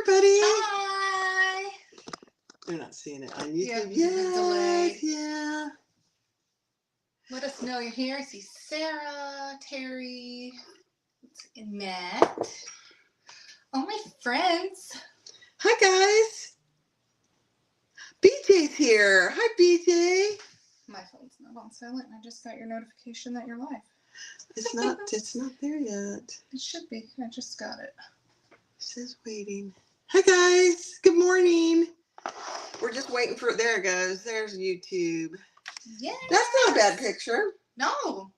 everybody. Hi. They're not seeing it on YouTube. Delayed. Yeah. Let us know you're here. I see Sarah, Terry, and Matt. All my friends. Hi, guys. BJ's here. Hi, BJ. My phone's not on silent. I just got your notification that you're live. It's not there yet. It should be. I just got it. It says waiting. Hi, guys. Good morning. We're just waiting for it. There it goes. There's YouTube. Yeah. That's not a bad picture. No.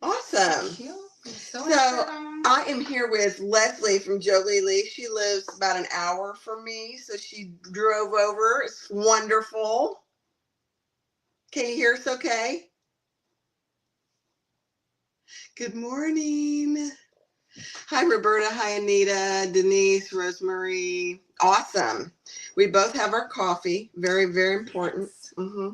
Awesome. Cute. So I am here with Leslie from Joleelee. She lives about an hour from me, so she drove over. It's wonderful. Can you hear us okay? Good morning. Hi, Roberta. Hi, Anita, Denise, Rosemary. Awesome. We both have our coffee. Very, very important. Mm-hmm.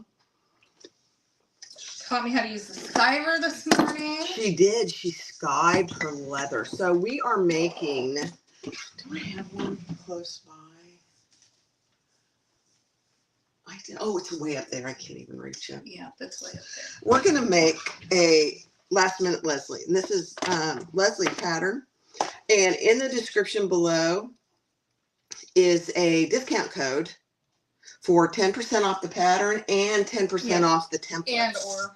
Taught me how to use the skiver this morning. She did. She skived her leather. So we are making, do I have one close by? I did. Oh, it's way up there. I can't even reach it. Yeah, that's way up there. We're going to make a last minute Leslie. And this is Leslie's pattern. And in the description below is a discount code for 10% off the pattern and 10% off the templates.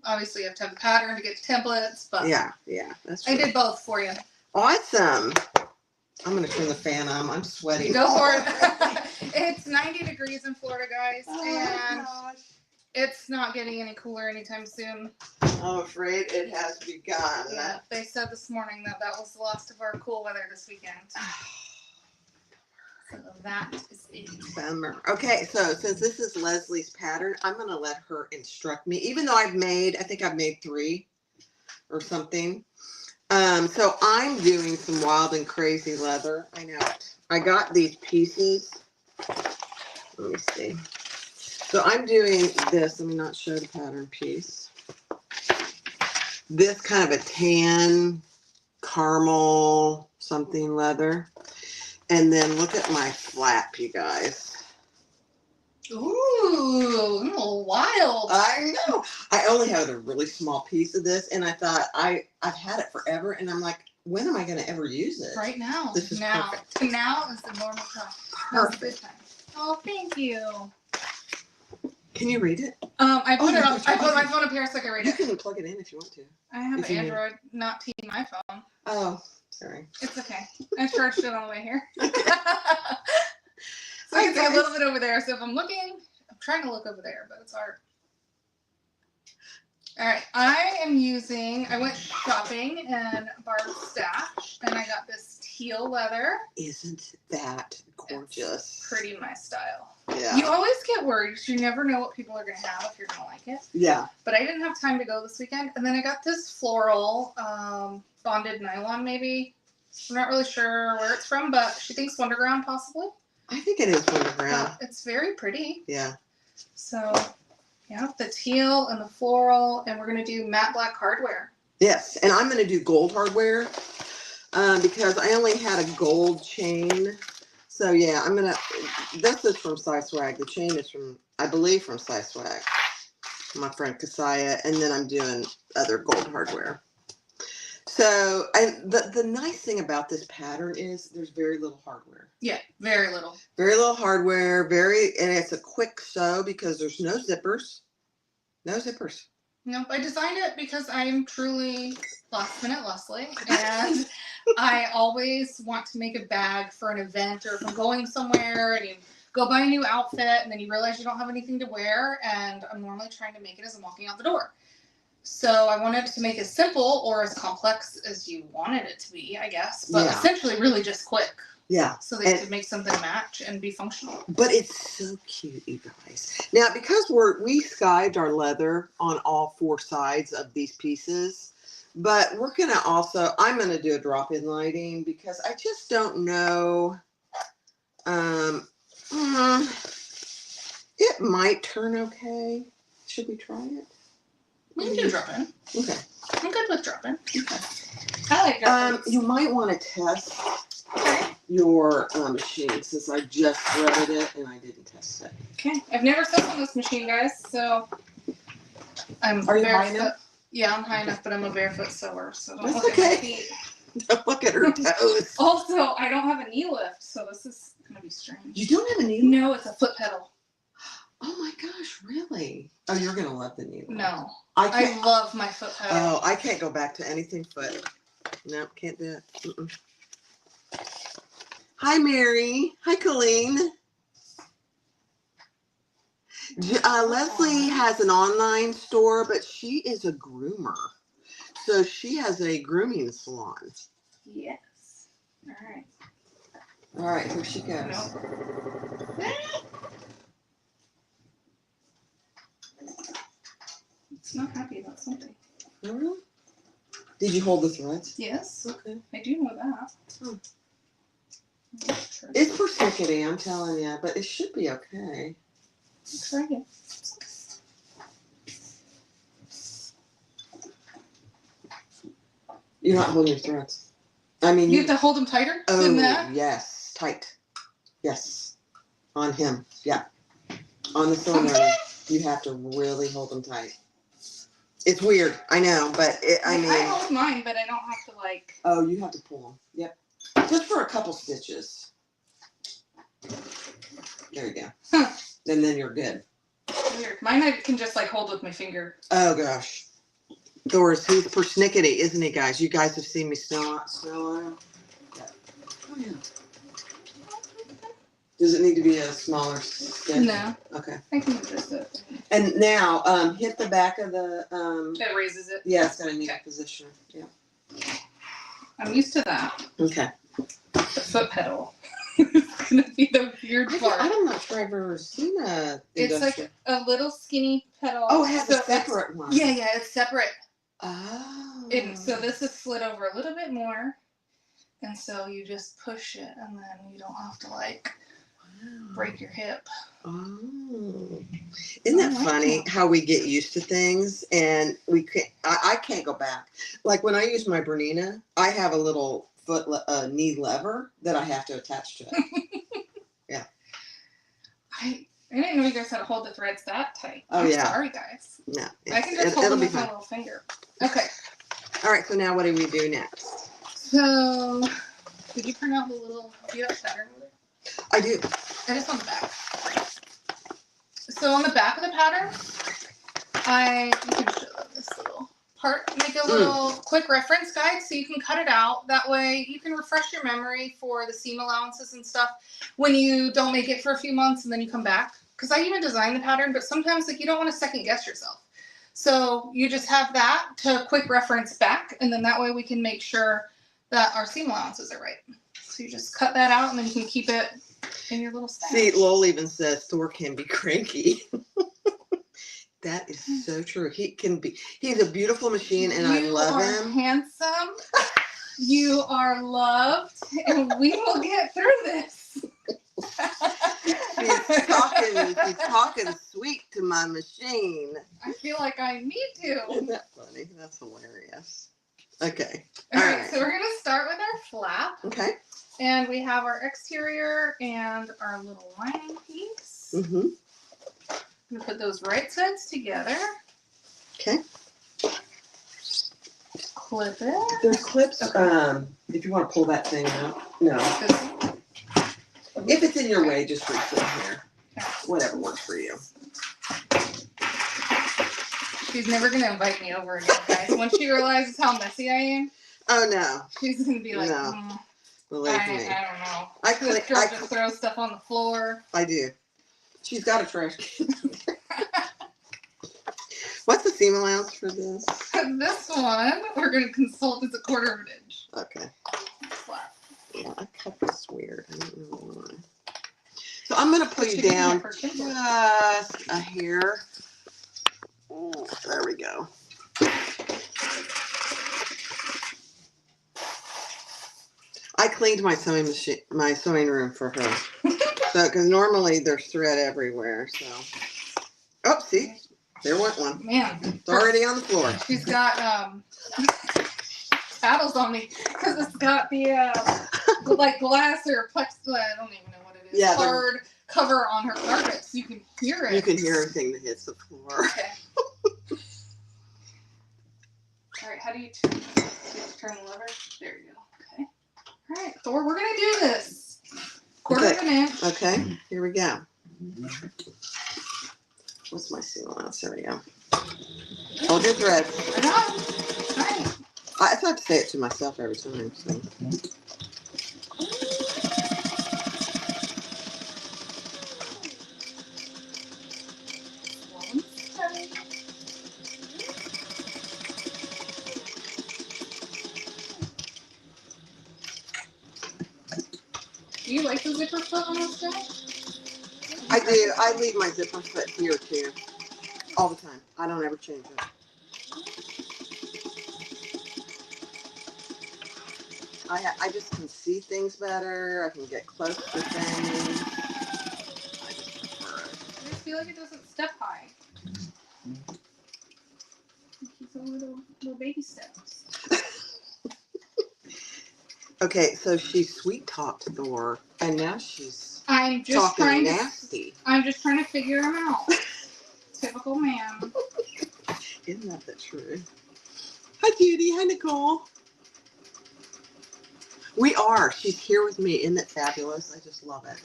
Obviously you have to have a pattern to get the templates, but yeah, that's true. I did both for you. Awesome. I'm going to turn the fan on. I'm sweating. Go for it. It's 90 degrees in Florida, guys, and it's not getting any cooler anytime soon. I'm afraid it has begun. Yeah, they said this morning that was the last of our cool weather this weekend. So that is it. Bummer. Okay, so since this is Leslie's pattern, I'm going to let her instruct me, even though I think I've made 3 or something. So I'm doing some wild and crazy leather. I know it. I got these pieces. Let me see. So I'm doing this. Let me not show the pattern piece. This kind of a tan, caramel, something leather. And then look at my flap, you guys. Ooh, a little wild. I know. I only have a really small piece of this, and I thought I've had it forever, and I'm like, when am I going to ever use it? Right now. This is perfect. Now is the normal time. Perfect. Time. Oh, thank you. Can you read it? I put my phone up here so I can read it. You can plug it in if you want to. I have Android, not my phone. Oh, sorry. It's okay. I charged it on the way here. So you can see a little bit over there. So if I'm trying to look over there, but it's hard. All right. I went shopping in Barb's stash, and I got this teal leather. Isn't that gorgeous? It's pretty my style. Yeah. You always get worried because you never know what people are going to have if you're going to like it. Yeah. But I didn't have time to go this weekend. And then I got this floral bonded nylon maybe. I'm not really sure where it's from, but she thinks Wonderground possibly. I think it is Wonderground. It's very pretty. Yeah. So, yeah, the teal and the floral, and we're going to do matte black hardware. Yes, and I'm going to do gold hardware because I only had a gold chain. So, yeah, this is from Swag. The chain is I believe from Swag. My friend Kasaya, and then I'm doing other gold hardware. So, and the nice thing about this pattern is there's very little hardware. Yeah, very little. Very little hardware, and it's a quick sew because there's no zippers. No zippers. Nope, I designed it because I'm truly last minute Leslie, and I always want to make a bag for an event, or if I'm going somewhere and you go buy a new outfit and then you realize you don't have anything to wear, and I'm normally trying to make it as I'm walking out the door. So I wanted to make it simple or as complex as you wanted it to be, I guess, but essentially really just quick. Yeah. So they could make something match and be functional. But it's so cute, you guys. Now, because we skived our leather on all 4 sides of these pieces, but we're going to I'm going to do a drop-in lighting because I just don't know. It might turn okay. Should we try it? We can do drop-in. Okay. I'm good with drop-in. Okay. I like drop-in. You might want to test. Okay. your machine since I just threaded it and I didn't test it. Okay. I've never sewed on this machine, guys, so I'm Are you high barefoot. enough? Yeah, I'm high enough, but I'm a barefoot sewer, so don't That's look okay. at my feet. Don't look at her toes. Also, I don't have a knee lift, so this is gonna be strange. You don't have a knee? No, it's a foot pedal. Oh my gosh, really? Oh, you're gonna love the knee lift. No. I I love my foot pedal. Oh, I can't go back to anything foot. No, can't do it. Mm-mm. Hi, Mary. Hi, Colleen. Leslie has an online store, but she is a groomer. So she has a grooming salon. Yes. All right. All right, here she goes. Nope. It's not happy about something. Oh, really? Did you hold the threads? Yes. Okay. I do know that. Oh. Let's try It's persnickety, I'm telling you, but it should be okay. it. You're not holding your threads. I mean, You have to hold them tighter than that? yes, tight. Yes, on him. Yeah, on the sewing room, you have to really hold them tight. It's weird, I know, but I mean. I hold mine, but I don't have to like. Oh, you have to pull them. Yep, just for a couple stitches. There you go. Huh. And then you're good. Weird. Mine I can just like hold with my finger. Oh gosh. Doris, he's persnickety, isn't he, guys? You guys have seen me snow on him? Yeah. Oh, yeah. Does it need to be a smaller stitch? No. Okay. I can just do it. And now, hit the back of the, That raises it. yeah, it's got a neat Okay. position. Yeah. I'm used to that. Okay. The foot pedal. It's gonna be the weird part. I'm not sure I've ever seen a It's industrial. like a little skinny pedal. Oh, it has So a separate one. Yeah, it's separate. Oh. And so this is slid over a little bit more. And so you just push it and then you don't have to like break your hip. Oh. Isn't that I like funny that. how we get used to things and we can't, I can't go back. Like when I use my Bernina, I have a little knee lever that I have to attach to it. Yeah. I didn't know you guys had to hold the threads that tight. Oh, I'm yeah. sorry, guys. No. I can just hold it'll them be with my fine. little finger. Okay. All right, so now what do we do next? So, did you print out the little, do you have a pattern with it? I do. And it's on the back. So on the back of the pattern, you can show them this little part, make a little quick reference guide so you can cut it out. That way you can refresh your memory for the seam allowances and stuff when you don't make it for a few months and then you come back. Because I even designed the pattern, but sometimes like you don't want to second guess yourself. So you just have that to quick reference back, and then that way we can make sure that our seam allowances are right. So you just cut that out and then you can keep it in your little stash. See, Lowell even says Thor can be cranky. That is so true. He's a beautiful machine and I love him. You are handsome. You are loved. And we will get through this. He's talking sweet to my machine. I feel like I need to. Isn't that funny? That's hilarious. Okay. All All right, right. so we're going to start with our flap. Okay. And we have our exterior and our little lining piece. Mm-hmm. I'm going to put those right sides together. Okay. Clip it. There's clips. Okay. If you want to pull that thing out. No. If it's in your way, just reach in here. Whatever works for you. She's never going to invite me over again, guys. Once she realizes how messy I am, Oh, no. she's going to be like, No. Believe me. I don't know. I This girl just throws stuff on the floor. I do. She's got a trash can. What's the seam allowance for this? This one, we're going to consult is a 1/4 inch. Okay. Flat. Yeah, I cut this weird. I don't know why. So I'm going to put you down just a hair. Oh, there we go. I cleaned my sewing machine, my sewing room for her. So, because normally there's thread everywhere. So, oh, see, there went one. Man. It's already on the floor. She's got paddles on me because it's got the like glass or plexiglass. I don't even know what it is. Yeah, hard cover on her carpet, so you can hear it. You can hear everything that hits the floor. Okay. All right. How do you turn the lever? There you go. Okay. All right, Thor. We're gonna do this. Quarter of an inch. Okay. Here we go. What's my single ounce? There we go. Hold your thread. I know. All right. I have to say it to myself every time. So. Do you like the zipper foot on this guy? I do. I leave my zipper foot here too. All the time. I don't ever change it. I just can see things better. I can get close to things. I just prefer it. I just feel like it doesn't step high. He's a little baby steps. Okay, so she sweet talked Thor, and now she's I'm just talking trying nasty. I'm just trying to figure him out. Typical man. Isn't that the truth? Hi, Judy. Hi, Nicole. We are. She's here with me. Isn't it fabulous? I just love it.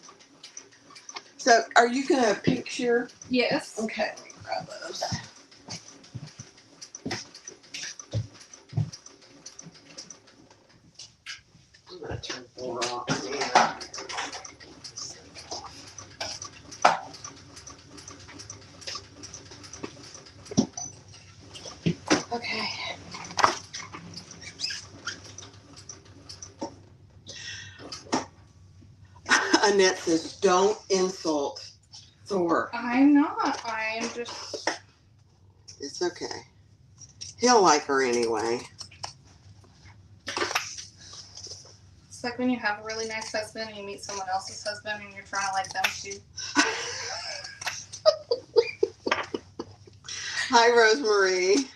So, are you gonna picture? Yes. Okay, let me grab those. I'm gonna turn Thor off. Yeah. Okay. Annette says, "Don't insult Thor." I'm not. I'm just. It's okay. He'll like her anyway. It's like when you have a really nice husband and you meet someone else's husband and you're trying to like them too. Hi, Rosemary.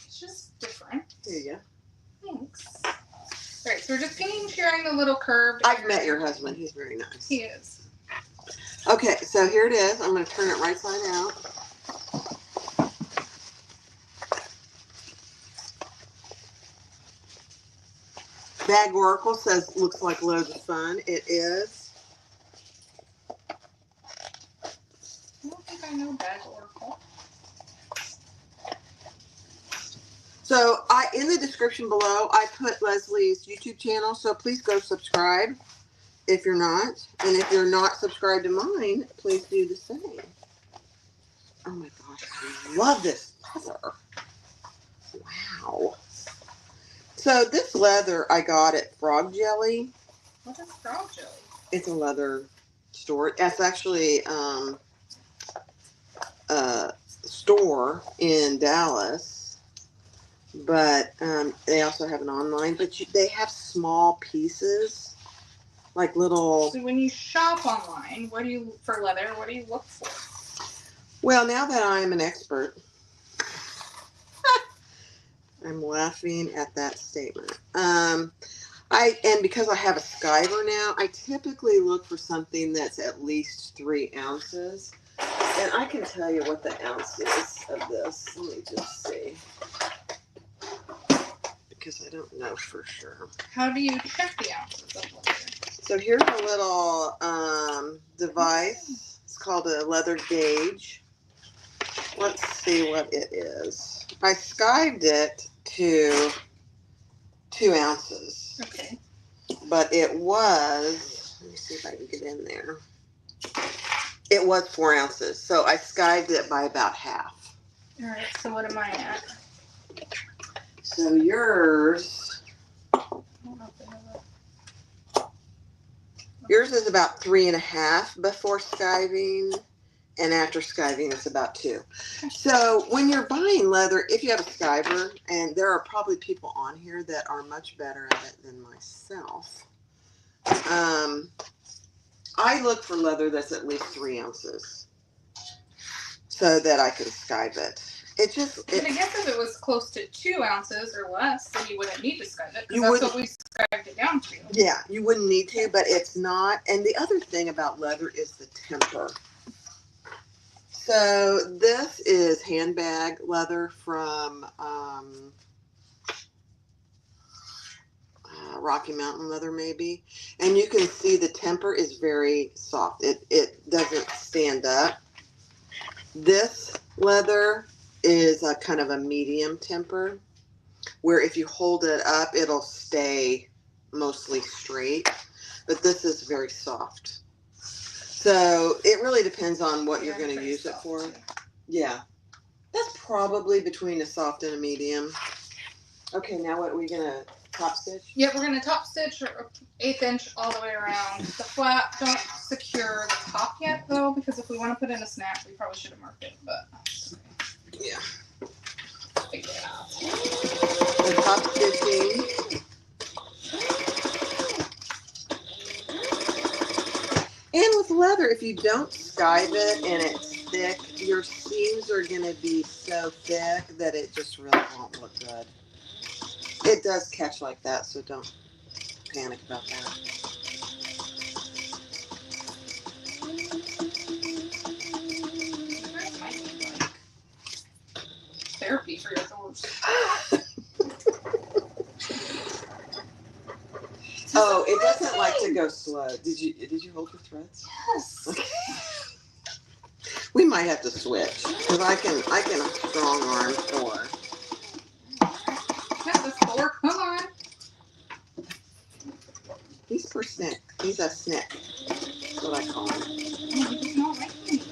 It's just different. Here you go. Thanks. Alright, so we're just painting, sharing the little curve. I've met your husband. He's very nice. He is. Okay, so here it is. I'm going to turn it right side out. Bag Oracle says, looks like loads of fun. It is. I don't think I know Bag Oracle. So in the description below, I put Leslie's YouTube channel, so please go subscribe if you're not. And if you're not subscribed to mine, please do the same. Oh my gosh, I love this leather. Wow. So this leather I got at Frog Jelly. What is Frog Jelly? It's a leather store. It's actually a store in Dallas, but they also have an online. But they have small pieces, like little. So when you shop online, what do you for leather? What do you look for? Well, now that I'm an expert, I'm laughing at that statement. Because I have a Skyver now, I typically look for something that's at least 3 ounces. And I can tell you what the ounce is of this. Let me just see. Because I don't know for sure. How do you check the ounces of leather? So here's a little device. It's called a leather gauge. Let's see what it is. I skived it to 2 ounces. Okay. But it was, let me see if I can get in there. It was 4 ounces. So I skived it by about half. All right. So what am I at? So yours is about 3.5 before skiving. And after skiving, it's about 2. So when you're buying leather, if you have a skiver, and there are probably people on here that are much better at it than myself, I look for leather that's at least 3 ounces so that I can skive it. And I guess if it was close to 2 ounces or less, then you wouldn't need to skyve it, because You that's wouldn't- what we skived it down to. Yeah, you wouldn't need to, but it's not. And the other thing about leather is the temper. So this is handbag leather from Rocky Mountain leather, maybe. And you can see the temper is very soft. It doesn't stand up. This leather is a kind of a medium temper, where if you hold it up, it'll stay mostly straight. But this is very soft. So it really depends on what you're going to use it for. Yeah. That's probably between a soft and a medium. Okay, now what are we going to top stitch? Yep, we're going to top stitch 1/8 inch all the way around the flap. Don't secure the top yet, though, because if we want to put in a snap, we probably should have marked it, but Yeah. figure it out. We're top stitching. And with leather, if you don't skive it and it's thick, your seams are going to be so thick that it just really won't look good. It does catch like that, so don't panic about that. That might be like therapy for your doors. Oh, it doesn't like to go slow. Did you hold your threads? Yes. Okay. We might have to switch because I can strong arm Thor. Yeah, that's 4. Come on. He's per snick. He's a snick. That's what I call him. Oh, he does not like me.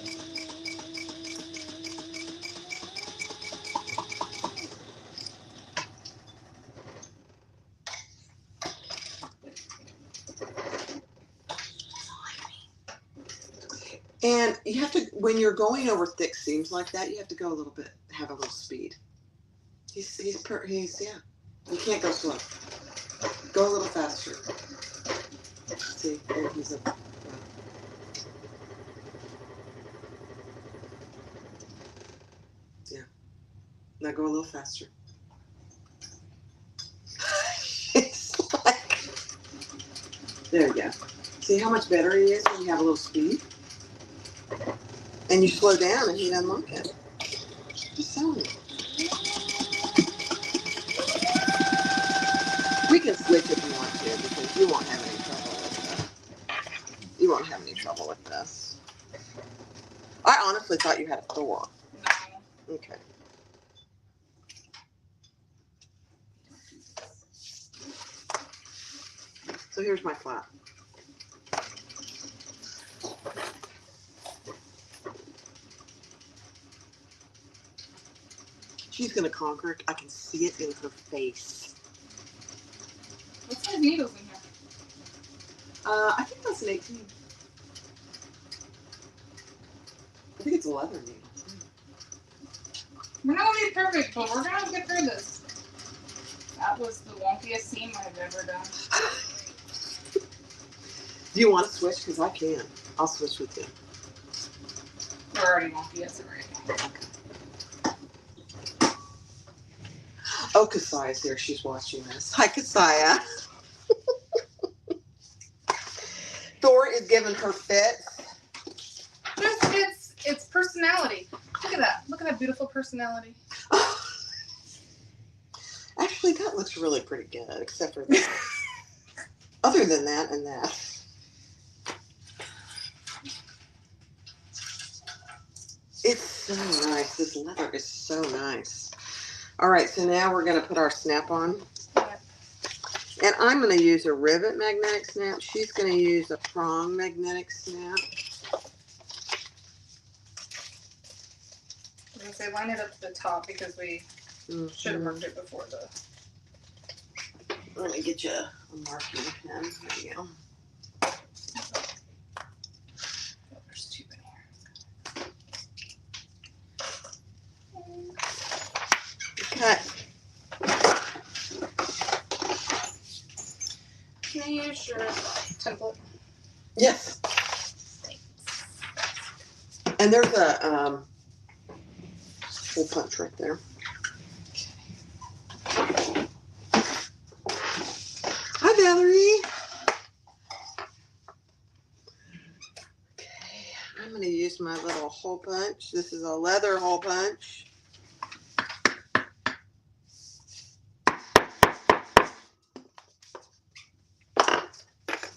And you have to, when you're going over thick seams like that, you have to go a little bit, have a little speed. He's yeah. You can't go slow. Go a little faster. See, there he's a. Yeah. Now go a little faster. It's like, there you go. See how much better he is when you have a little speed? And you slow down and he doesn't like it. Just tell him. We can switch if you want to, because you won't have any trouble with it. You won't have any trouble with this. I honestly thought you had a Thor. No. Okay. So here's my flap. She's gonna conquer it. I can see it in her face. What size needles in here? I think that's an 18. I think it's a leather needle. We're not gonna be perfect, but we're gonna get through this. That was the wonkiest seam I've ever done. Do you want to switch? Because I can. I'll switch with you. We're already wonky as it right now. Okay. Oh, Kasaya's here. She's watching this. Hi, Kasaya. Thor is giving her fits. It's personality. Look at that. Look at that beautiful personality. Actually, that looks really pretty good, except for that. Other than that and that. It's so nice. This leather is so nice. All right, so now we're going to put our snap on. And I'm going to use a rivet magnetic snap. She's going to use a prong magnetic snap. I'm going to say line it up to the top because we should have marked it before the... Let me get you a marking pen. There you go. Oh, there's 2 in here. Cut. Can I use your template? Yes. Thanks. And there's a hole punch right there. Hi, Valerie. Okay, I'm going to use my little hole punch. This is a leather hole punch.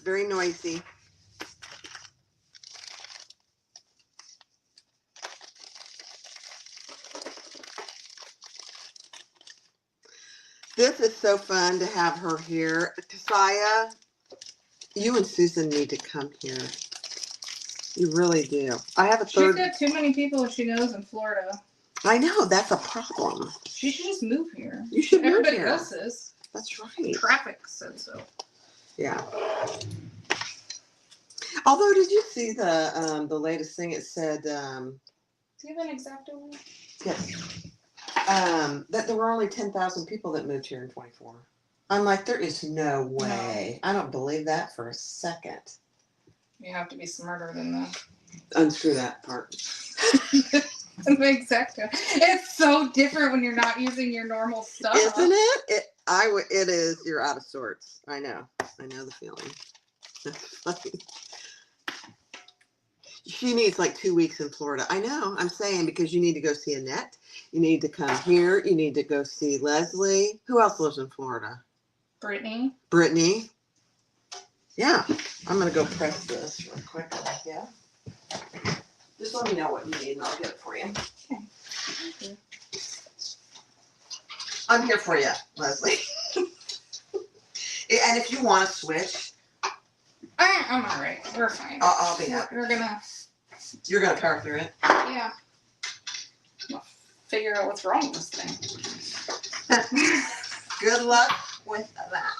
Very noisy. This is so fun to have her here. Kasaya, you and Susan need to come here. You really do. I have a She's third. got too many people if she goes in Florida. I know, that's a problem. She should just move here. You should move Everybody here. else is. That's right. Traffic said so. Yeah. Although, did you see the latest thing? It said, Do you have an exact one? yes, that there were only 10,000 people that moved here in 24. I'm like, there is no way. No. I don't believe that for a second. You have to be smarter than that. Unscrew that part. Exactly. It's so different when you're not using your normal stuff. Isn't it? It is. You're out of sorts. I know. I know the feeling. That's funny. She needs like 2 weeks in Florida. I know. I'm saying because you need to go see Annette. You need to come here. You need to go see Leslie. Who else lives in Florida? Brittany. Brittany. Yeah. I'm going to go press this real quick. Yeah. Just let me know what you need and I'll get it for you. Okay. Thank you. I'm here for you, Leslie. And if you want to switch. I'm all right. We're fine. I'll be happy. You're going to power through it? Yeah. We'll figure out what's wrong with this thing. Good luck with that.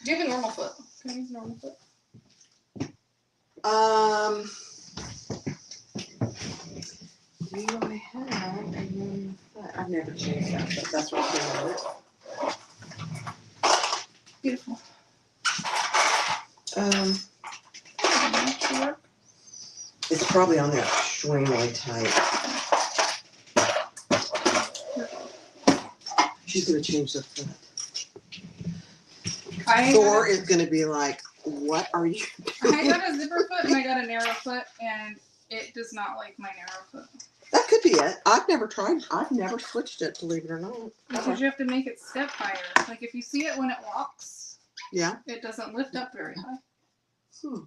Do you have a normal foot? Can I use a normal foot? Do I have a normal foot? I've never changed that, but that's what came on it. Beautiful. It's probably on there extremely tight. She's gonna change the foot. Thor is gonna be like, "What are you doing?" I got a zipper foot and I got a narrow foot, and it does not like my narrow foot. That could be it. I've never tried. I've never switched it, believe it or not. Because you have to make it step higher. Like if you see it when it walks, yeah, it doesn't lift up very high. Hmm.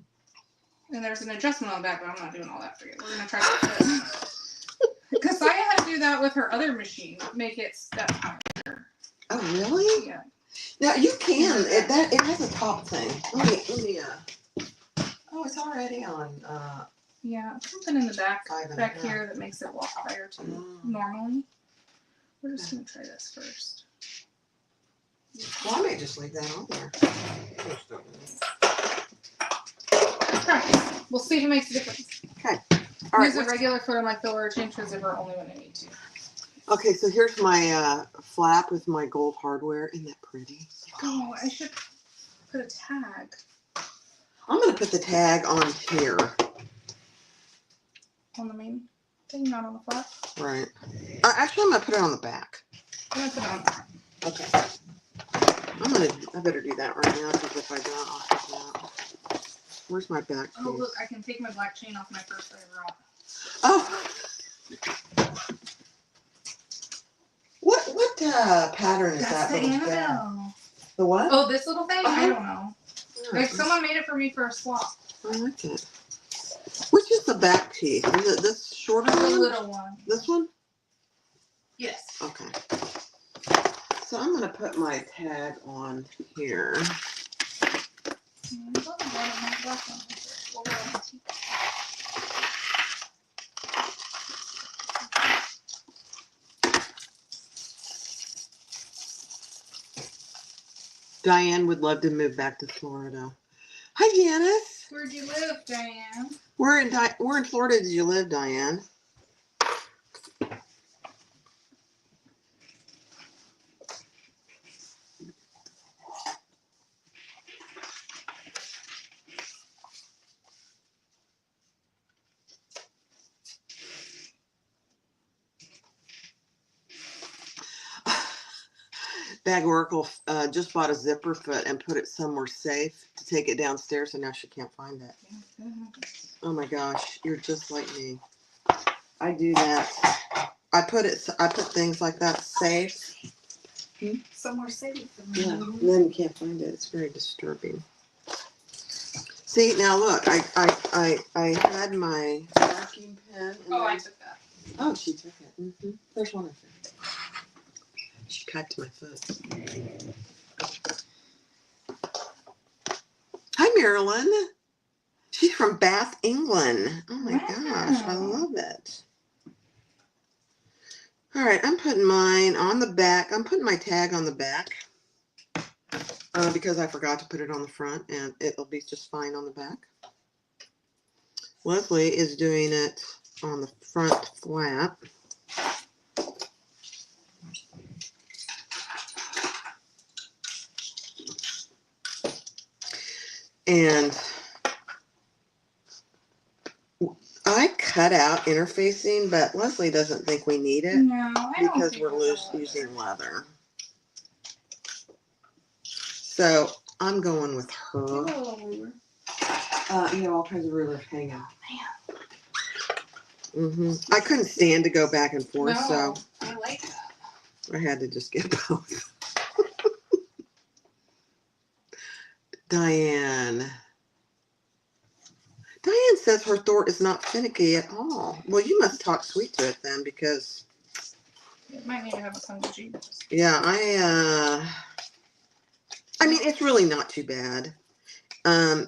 And there's an adjustment on the back, but I'm not doing all that for you. We're gonna try to fit. Because I had to do that with her other machine, make it step higher. Oh really? Yeah. Now you can. It has a top thing. Let me. Oh, it's already on. Yeah, something in the back $5.50. here that makes it walk higher too. Normally, we're just gonna try this first. Well, I may just leave that on there. Practice. We'll see if it makes a difference. Okay. All right. Use a regular foot on my Thor, change the zipper only when I need to. Okay, so here's my flap with my gold hardware. Isn't that pretty? Oh, I should put a tag. I'm gonna put the tag on here. On the main thing, not on the flap? Right. Actually, I'm gonna put it on the back. I'm gonna put it on there. Okay. I better do that right now because if I don't, I'll forget. Where's my back piece? Oh, look, I can take my black chain off my first ever off. Oh. What pattern is that? That's the Annabelle. The what? Oh, this little thing? I don't know. Like someone made it for me for a swap. I like it. Which is the back piece? Is it this shorter one? The little one. This one? Yes. Okay. So I'm going to put my tag on here. Diane would love to move back to Florida. Hi, Janice. Where'd you live, Diane? Where in Florida did you live, Diane? Bag Oracle just bought a zipper foot and put it somewhere safe to take it downstairs, and now she can't find it. Oh my gosh, you're just like me. I do that. I put things like that safe. Somewhere safe. Yeah, and then you can't find it. It's very disturbing. See, now look, I had my vacuum pen. And I took that. Oh, she took it. Mm-hmm. There's one of them. She cut to my foot. Hi, Marilyn. She's from Bath, England. Oh my gosh, I love it. All right, I'm putting mine on the back. I'm putting my tag on the back because I forgot to put it on the front, and it'll be just fine on the back. Leslie is doing it on the front flap. And I cut out interfacing, but Leslie doesn't think we need it. No, I don't because think we're using leather. So I'm going with her. All kinds of rulers hang out. I couldn't stand to go back and forth, so I like that. I had to just get both. Diane says her thought is not finicky at all. Well, you must talk sweet to it then, because it might need to have a tongue to Jesus. Yeah, I mean, it's really not too bad.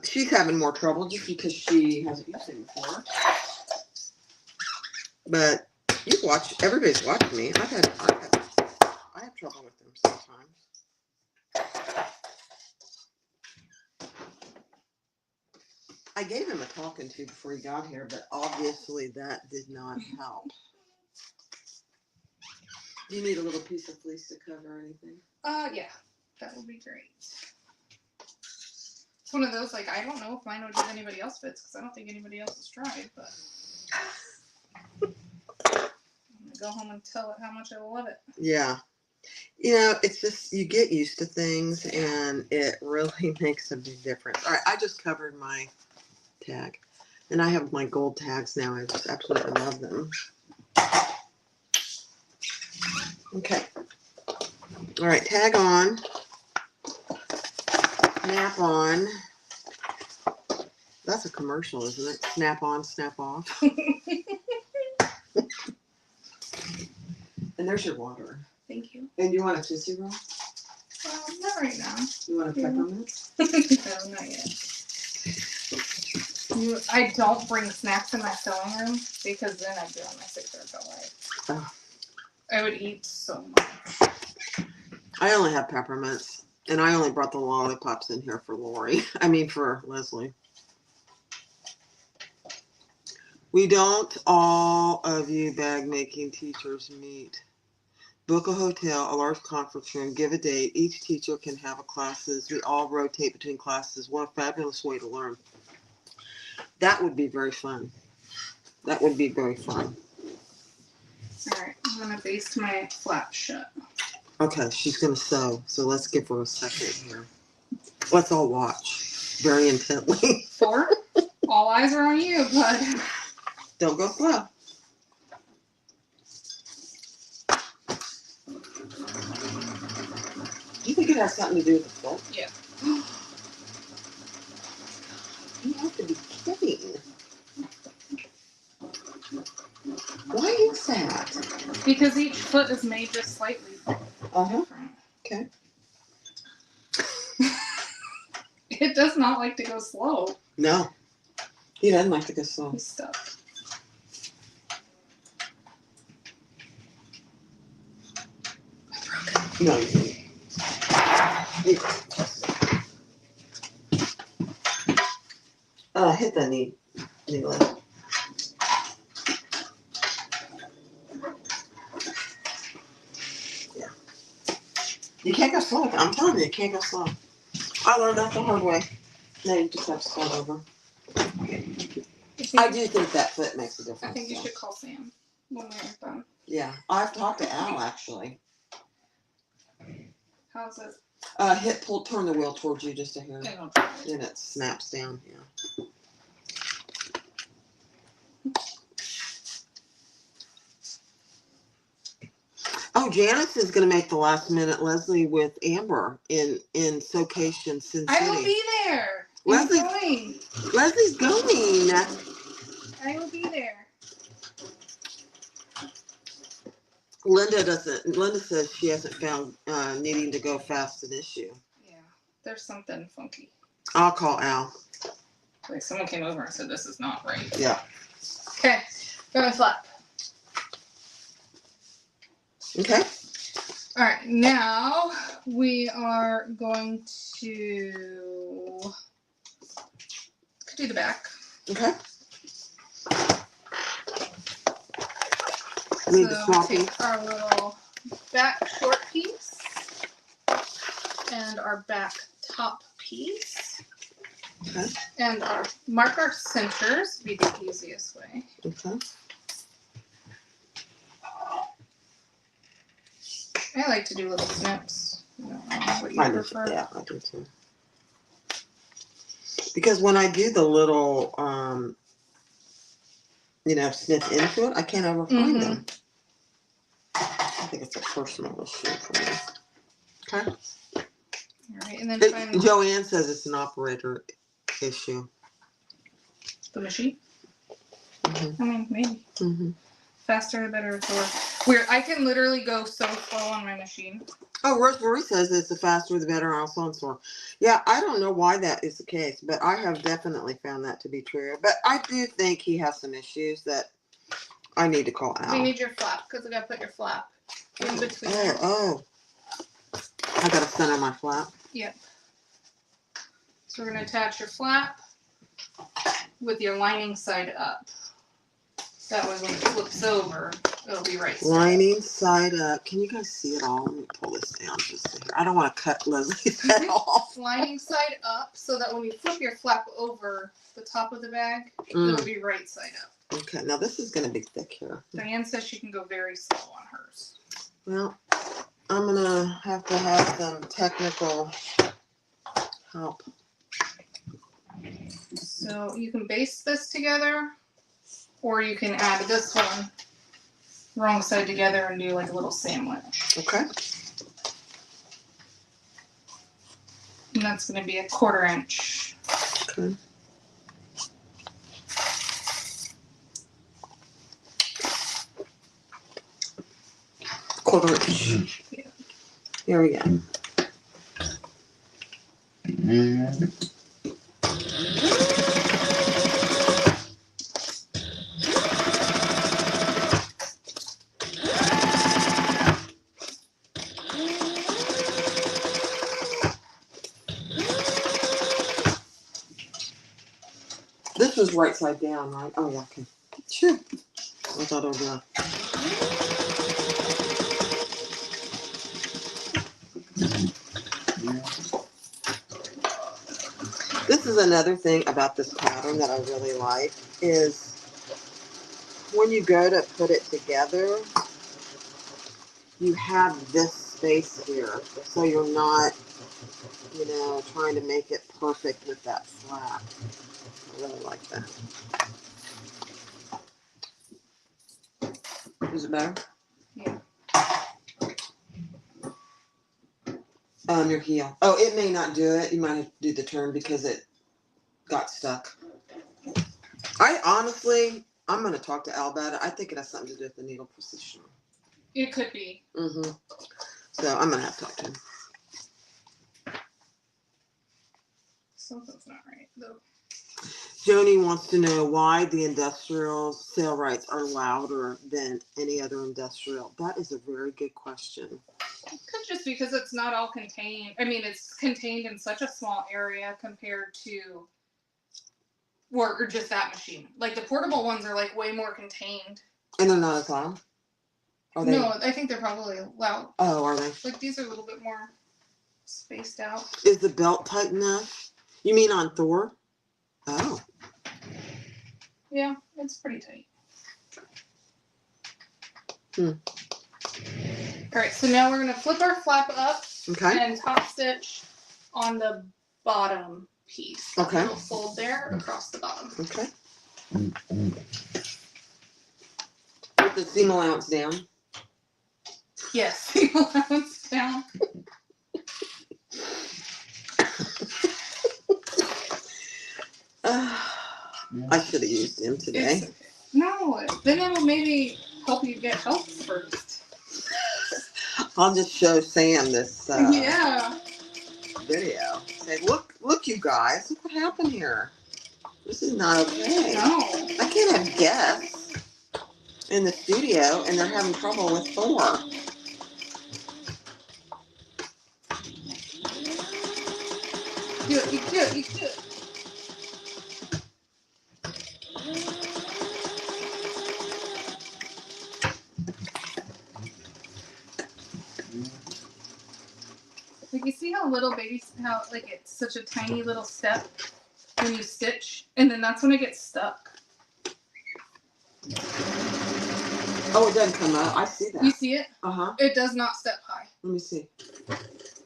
She's having more trouble just because she hasn't used it before. But everybody's watched me. I have trouble with them sometimes. I gave him a talking to before he got here, but obviously that did not help. Do you need a little piece of fleece to cover anything? Yeah, that would be great. It's one of those, like, I don't know if mine would give anybody else fits, because I don't think anybody else has tried, but I'm going to go home and tell it how much I love it. Yeah. It's just, you get used to things, and it really makes a big difference. All right, I just covered my tag, and I have my gold tags now. I just absolutely love them. Okay. All right, tag on. Snap on. That's a commercial, isn't it? Snap on, snap off. And there's your water. Thank you. And you want a Tootsie Roll? Not right now. You want a peppermint? No, not yet. I don't bring snacks in my sewing room because then I'd be on my sick all right. Oh. I would eat so much. I only have peppermints, and I only brought the lollipops in here for Lori. For Leslie. We don't all of you bag making teachers meet. Book a hotel, a large conference room, give a date. Each teacher can have a classes. We all rotate between classes. What a fabulous way to learn. That would be very fun. That would be very fun. All right, I'm going to baste my flap shut. Okay, she's going to sew. So let's give her a second here. Let's all watch very intently. Four. All eyes are on you, bud. Don't go slow. Do you think it has something to do with the foot? Yeah. You have to be kidding. Why is that? Because each foot is made just slightly different. Okay. It does not like to go slow. No. He doesn't like to go slow. He's stuck. No, you didn't. Hit the knee lid. Yeah. You can't go slow. I'm telling you, you can't go slow. I learned that the hard way. Now you just have to start over. I do think that foot makes a difference. I think you should call Sam when we're done. Yeah, I've talked to Al actually. How's it? Turn the wheel towards you just a hair. Hang on. And it snaps down, yeah. Oh, Janice is going to make the last minute Leslie with Amber in Socation, Sin City. I will be there. Leslie's going. Leslie's going. I will be there. Linda says she hasn't found needing to go fast an issue. Yeah, there's something funky. I'll call Al. Like someone came over and said this is not right. Yeah. Okay, got my flap. Okay. All right, now we are going to do the back. Okay. Need the small piece. Take our little back short piece and our back top piece. Okay. And mark our centers, be the easiest way. Okay. I like to do little snips. I don't know what you prefer. Yeah, I do too. Because when I do the little, snip into it, I can't ever find them. I think it's a personal issue for me. Okay. All right, and then Joanne says it's an operator issue. The machine? Mm-hmm. I mean, maybe. Mm-hmm. Faster the better it's work. Weird. I can literally go so slow on my machine. Oh, Rosemary says it's the faster the better also on store. Yeah, I don't know why that is the case, but I have definitely found that to be true. But I do think he has some issues that I need to call out. We need your flap because I gotta put your flap in between. Oh. I gotta center my flap. Yep. So we're gonna attach your flap with your lining side up. That way when it flips over, it'll be right side. Lining side up. Can you guys see it all? Let me pull this down just a here. I don't want to cut Leslie's head off. Lining side up so that when you flip your flap over the top of the bag, it'll be right side up. Okay, now this is going to be thick here. Diane says she can go very slow on hers. Well, I'm going to have some technical help. So you can baste this together, or you can add this one wrong side together and do like a little sandwich. Okay. And that's going to be a 1/4 inch. Okay. Quarter inch. Yeah. Here we go. This was right side down, right? Oh, yeah, okay. Sure. I thought it was This is another thing about this pattern that I really like is when you go to put it together, you have this space here. So you're not, trying to make it perfect with that flap. I really like that. Is it better? Yeah. Your heel. Oh, it may not do it. You might have to do the turn because it got stuck. I'm going to talk to Al about it. I think it has something to do with the needle position. It could be. Mm-hmm. So I'm going to have to talk to him. Something's not right, though. Joni wants to know why the industrial sale rights are louder than any other industrial. That is a very good question. It could just because it's not all contained. I mean, it's contained in such a small area compared to, or just that machine. Like the portable ones are like way more contained. And they're not as loud? Are they? No, I think they're probably loud. Oh, are they? Like these are a little bit more spaced out. Is the belt tight enough? You mean on Thor? Oh. Yeah, it's pretty tight. All right, so now we're gonna flip our flap up Okay. and top stitch on the bottom piece. That Okay. little fold there across the bottom. Okay. Put the seam allowance down. Yes, seam allowance down. I should have used him today. It's okay. No, then it'll maybe help you get health first. I'll just show Sam this Yeah. video. Say, look, you guys, look what happened here. This is not okay. No. I can't have guests in the studio and they're having trouble with Thor. Do it, you can do it, you can do it. Like, you see how little baby, how like it's such a tiny little step when you stitch, and then that's when it gets stuck. Oh, it doesn't come up. I see that. You see it? Uh-huh. It does not step high. Let me see.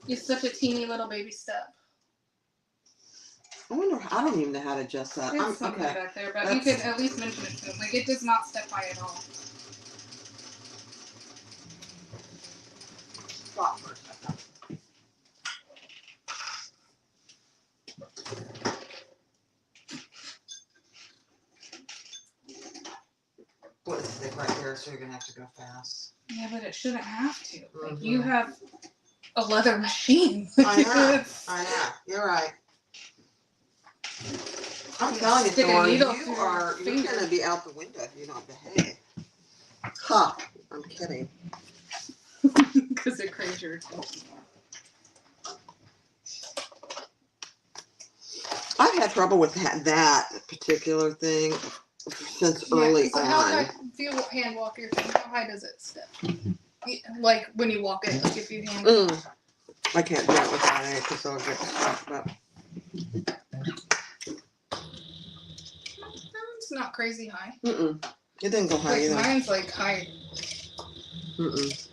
It's such a teeny little baby step. I wonder, I don't even know how to adjust that. There's something Okay. back there, but you could at least mention it to them. Like, it does not step high at all. Stop for a second. Put a stick right there, so you're gonna have to go fast. Yeah, but it shouldn't have to. Like, Mhm. you have a leather machine. I know. I know. You're right. I'm telling you, Stick a Thor, needle you're through your finger. gonna be out the window if you don't behave. Ha! I'm kidding. Because it craves your attention. I've had trouble with that particular thing since early so how on. high, if you hand walk your thing, how high does it step? Like when you walk it, like if you hand. I can't do it without it because I'll get stuck up. It's not crazy high. It didn't go high Like either. mine's like high. It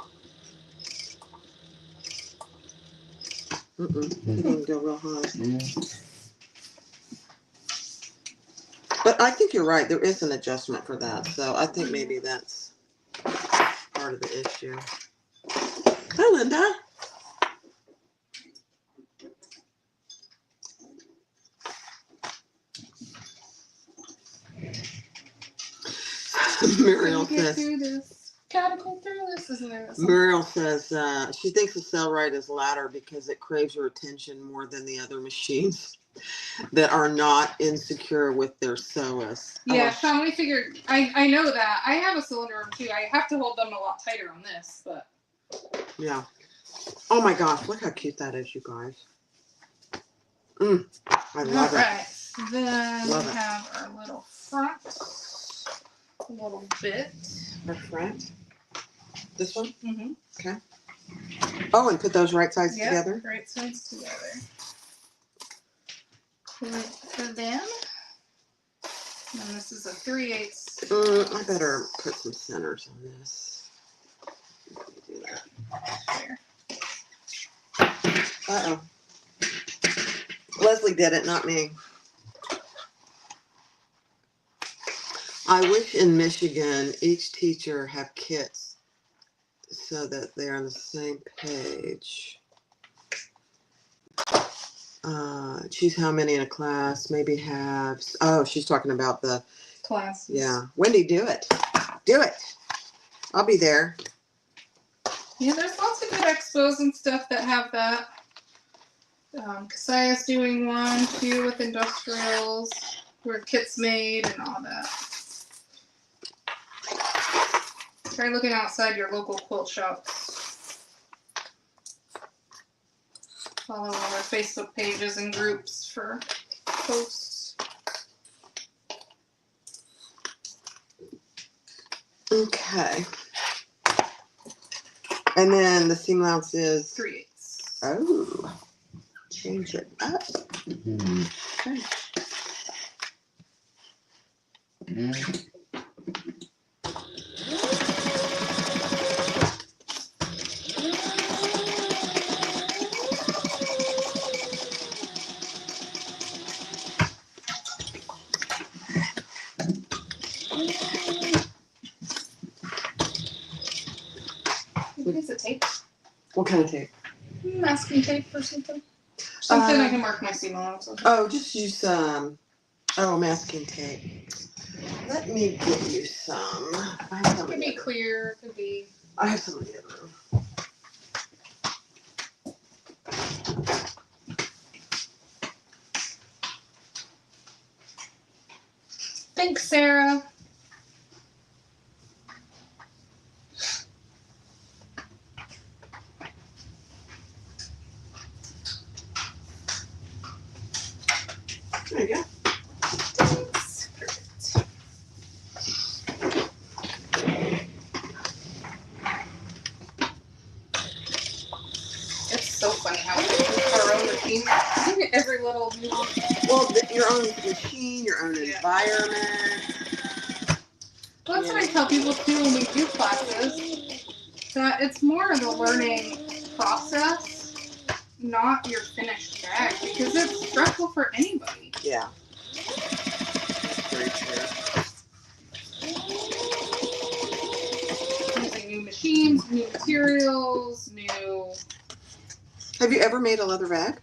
didn't go real high. But I think you're right. There is an adjustment for that. So I think maybe that's part of the issue. Hi, Linda. Muriel says. Gotta go through this, isn't there? Muriel says she thinks the Cellrite is ladder because it craves your attention more than the other machines that are not insecure with their sewers. Yeah, so we figured. I know that. I have a cylinder arm too. I have to hold them a lot tighter on this, but. Yeah. Oh my gosh, look how cute that is, you guys. I love it. Alright, then Love we it. have our little front. A little bit. Our front. This one? Mm-hmm. Okay. Oh, and put those right sides together? Right sides together. Right for them. And this is a 3/8. I better put some centers on this. Do that. There. Uh-oh. Leslie did it, not me. I wish in Michigan each teacher have kits so that they're on the same page. Choose how many in a class, maybe halves. Oh, she's talking about the Classes. Yeah. Wendy, do it. Do it. I'll be there. Yeah, there's lots of good expos and stuff that have that. Kasaya's doing one too with industrials, where kits made and all that. Try looking outside your local quilt shops. Follow all our Facebook pages and groups for posts. Okay. And then the seam allowance is 3/8. Oh, change it up. Okay. What kind of tape? Masking tape or something. Something I can mark my seam on. Oh, just use masking tape. Let me get you some. I have some. Could be clear. Could be. I have some in the other room. Thanks, Sarah. There you go. Thanks. Perfect. It's so funny how we do our own routine. Every little nuance. Well, your own machine, your own environment. Well, that's what I tell people too when we do classes. That it's more of the learning process, not your finished bag, because it's stressful for anybody. Yeah. That's very true. Using new machines, new materials, new. Have you ever made a leather bag?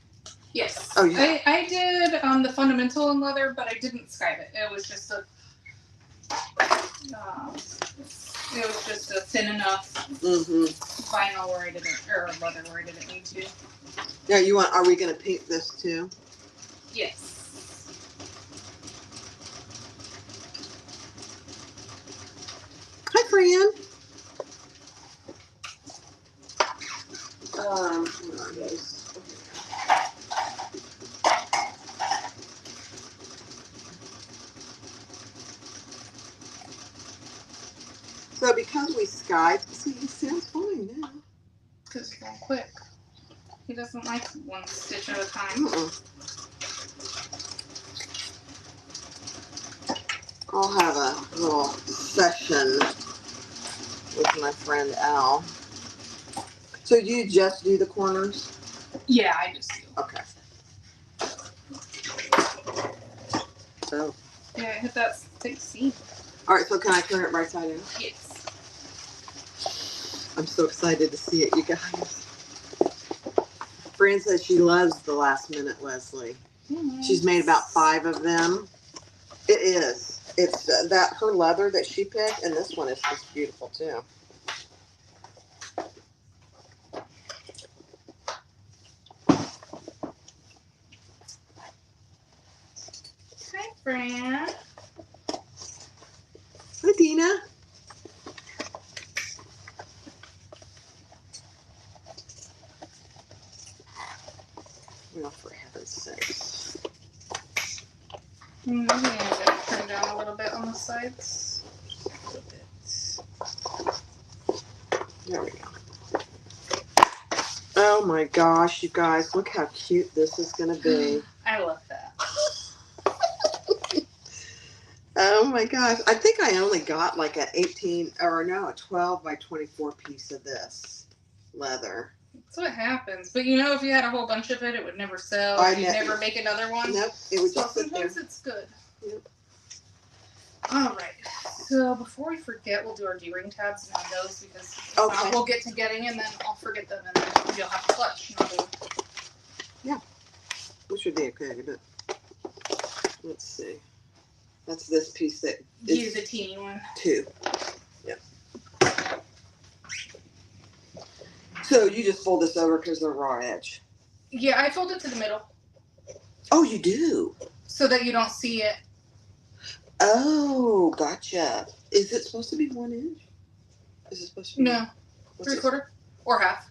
Yes. Oh, yeah. I did the fundamental in leather, but I didn't skype it. It was just a. It was just a thin enough vinyl where I didn't, or leather where I didn't need to. Yeah, are we going to paint this too? Yes. Hi, Fran. Where are those? So because we Skype, see, he sounds fine now. Because it's going quick. He doesn't like one stitch at a time. I'll have a little session with my friend Al. So do you just do the corners? Yeah, I just do. Okay. So. Yeah, hit that thick seam. All right, so can I turn it right side out? Yes. I'm so excited to see it, you guys. Fran says she loves the last minute Leslie. She's made about 5 of them. It is. It's that her leather that she picked, and this one is just beautiful too. Hi, Fran. Hi, Dina. Well, for heaven's sakes. Maybe I need to turn down a little bit on the sides. There we go. Oh my gosh, you guys, look how cute this is going to be. I love that. Oh my gosh. I think I only got like a 12 by 24 piece of this leather. That's what happens. But you know, if you had a whole bunch of it, it would never sell. You'd never make another one. Nope. It would just sit there. Sometimes it's good. Yep. All right. So before we forget, we'll do our D-ring tabs and those because we'll get to getting and then I'll forget them and then you'll have to clutch. Yeah. Which would be okay, but let's see. That's this piece that is use the teeny one. 2. Yep. So you just fold this over because they're raw edge. Yeah, I fold it to the middle. Oh, you do? So that you don't see it. Oh, gotcha. Is it supposed to be 1 inch? Is it supposed to be? No. 3/4 or half.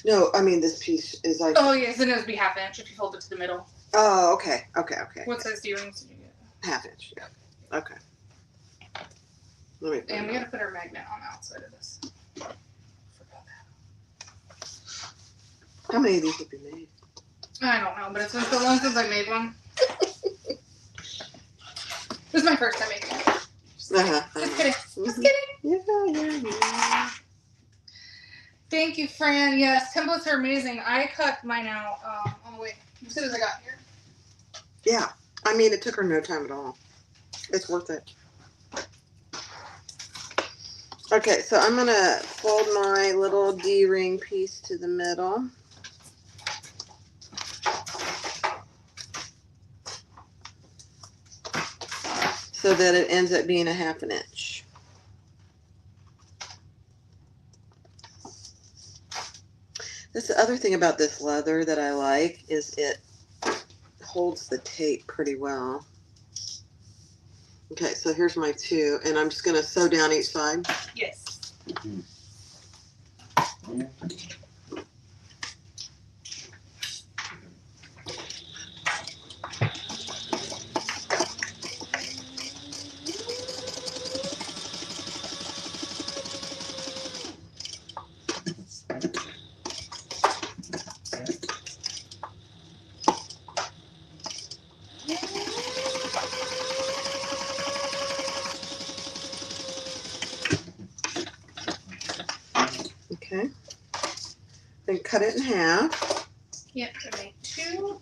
No, I mean this piece is like. Oh yes, then it would be 1/2 inch if you fold it to the middle. Oh, okay. What size D-rings did you get? 1/2 inch. Yeah. Okay. Let me. And we gotta put our magnet on the outside of this. Forgot that. How many of these have you made? I don't know, but it's been so long since I made one. This is my first time making it. Just kidding. Just kidding. Yeah. Thank you, Fran. Yes, templates are amazing. I cut mine out on the way as soon as I got here. Yeah. I mean, it took her no time at all. It's worth it. Okay, so I'm gonna fold my little D-ring piece to the middle. So that it ends up being a 1/2 inch. That's the other thing about this leather that I like is it holds the tape pretty well. Okay, so here's my 2, and I'm just gonna sew down each side. Yes. Okay. Then cut it in half. Yep, I make 2.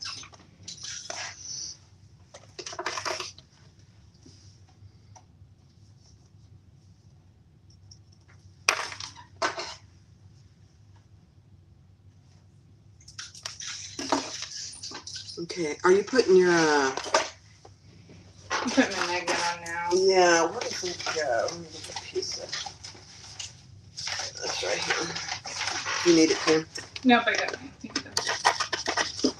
Okay, are you putting your, I'm putting my magnet on now. yeah, where does it go? Let me get a piece of, that's right here. You need it too? Nope, I got it. Thank you.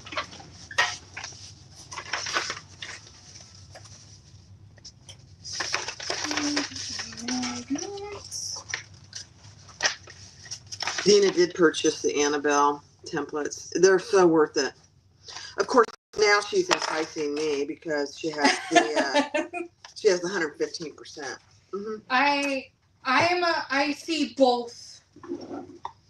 Magnets. Dina did purchase the Annabelle templates. They're so worth it. Of course, now she's enticing me because she has the, she has the 115%. Mm-hmm. I see both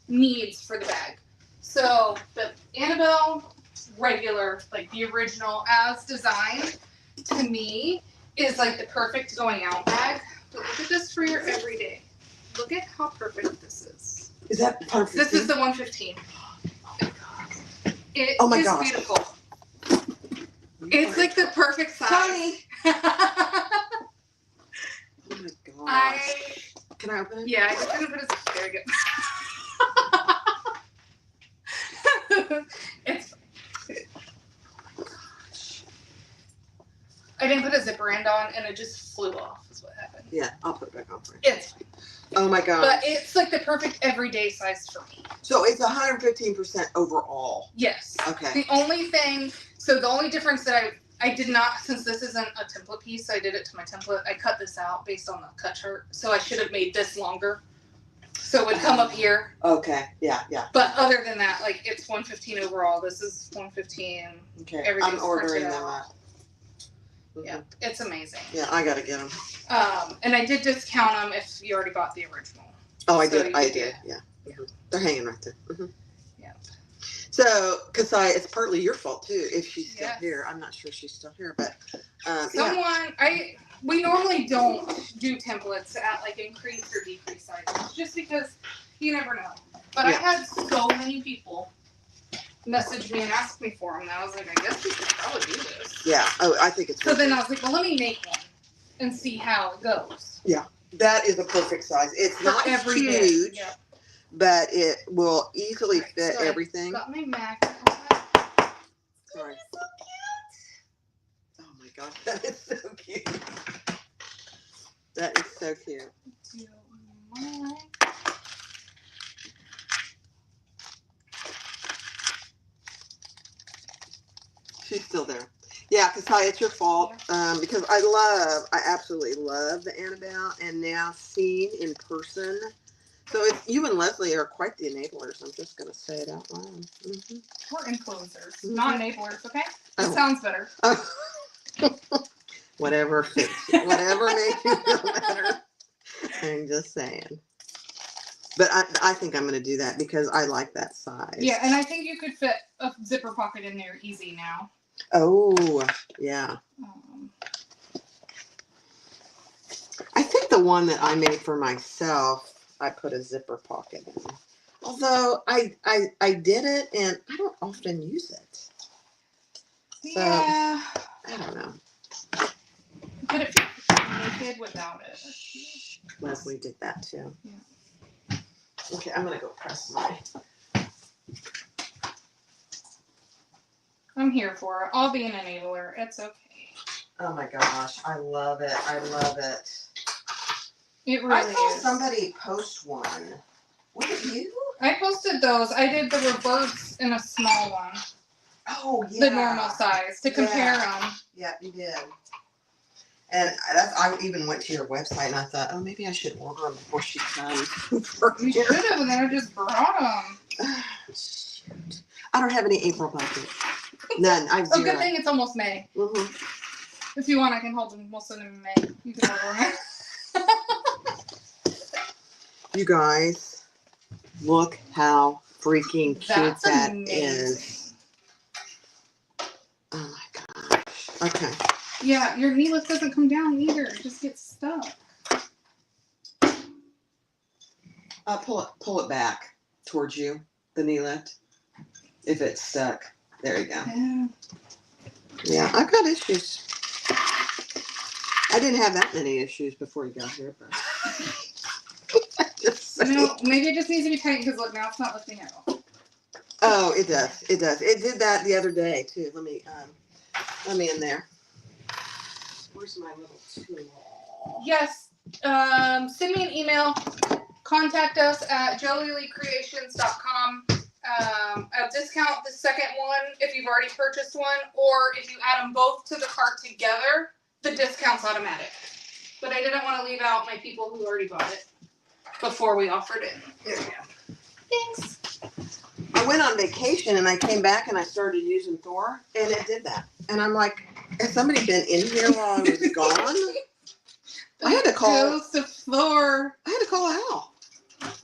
needs for the bag. So the Annabelle regular, like the original as designed, to me is like the perfect going out bag. But look at this for your everyday. Look at how perfect this is. Is that perfect? This is the 115. It Oh my is gosh. beautiful. It's like the perfect size. Tony! Oh my gosh. Can I open it? Yeah, I just didn't put it. There we go. It's. I didn't put a zipper end on, and it just flew off. Is what happened. Yeah, I'll put it back on for you. It's fine. Oh my gosh. But it's like the perfect everyday size for me. So it's 115% overall. Yes. Okay. The only thing, so the only difference that I did not, since this isn't a template piece, I did it to my template. I cut this out based on the cut chart, so I should have made this longer, so it would come up here. Okay. Yeah. Yeah. But other than that, like it's 115 overall. This is 115. Okay. Everything's I'm ordering printed them out. up. Mm-hmm. Yeah, it's amazing. Yeah, I gotta get them. And I did discount them if you already bought the original. Oh, I So did. you I could did. get- Yeah. Mm-hmm. They're hanging right there. Mm-hmm. Yeah. So, Kasai, it's partly your fault too if she's still Yes. here. I'm not sure she's still here, but yeah. Someone, we normally don't do templates at like increase or decrease sizes, just because you never know. But I Yeah. had so many people message me and ask me for them, and I was like, I guess we could probably do this. Yeah. Oh, I think it's. So then I was like, well, let me make one and see how it goes. That is a perfect size. It's For not every day. huge, Yep. but it will easily Right, fit so I everything. got my magnet on that. Sorry. It's so cute. Oh my gosh, that is so cute. That is so cute. Do my- She's still there. Yeah, Kasai, it's your fault. Because I absolutely love the Annabelle, and now seen in person. So it's, you and Leslie are quite the enablers. I'm just gonna say it out loud. Mm-hmm. We're influencers, Mhm. not enablers, okay? It Oh. sounds better. Whatever fits you. Whatever makes you feel better. I'm just saying. But I think I'm gonna do that because I like that size. Yeah, and I think you could fit a zipper pocket in there easy now. Oh, yeah. I think the one that I made for myself, I put a zipper pocket in. Although I did it and I don't often use it. So, Yeah. I don't know. But if you're naked without it. Leslie did that too. Yeah. Okay, I'm gonna go press mine. I'm here for it. I'll be an enabler. It's okay. Oh my gosh, I love it. I love it. It I really saw is. somebody post one. Was it you? I posted those. I did the reverse in a small one. Oh yeah. The normal size to compare them. Yeah, you did. And I even went to your website and I thought, oh, maybe I should order them before she comes. You should have, and then I just brought them. Shoot. I don't have any April budget. None. I have Oh, zero. good thing it's almost May. Mm-hmm. If you want, I can hold them. We'll send them in May. You can order them. You guys, look how freaking cute That's that amazing. is. Oh my gosh. Okay. Yeah, your knee lift doesn't come down either. It just gets stuck. Pull it back towards you, the knee lift. If it's stuck. There you go. Yeah. Yeah, I've got issues. I didn't have that many issues before you got here, but just saying. No, maybe it just needs to be tight because look, now it's not lifting at all. Oh, it does. It does. It did that the other day too. Let me in there. Where's my little tool? Yes. Send me an email. Contact us at joleelecreations.com. I'll discount the second one if you've already purchased one, or if you add them both to the cart together, the discount's automatic. But I didn't want to leave out my people who already bought it before we offered it. There you go. Thanks. I went on vacation and I came back and I started using Thor and it did that. And I'm like, has somebody been in here while I was gone? I had to call. Ghost of Thor. I had to call Al.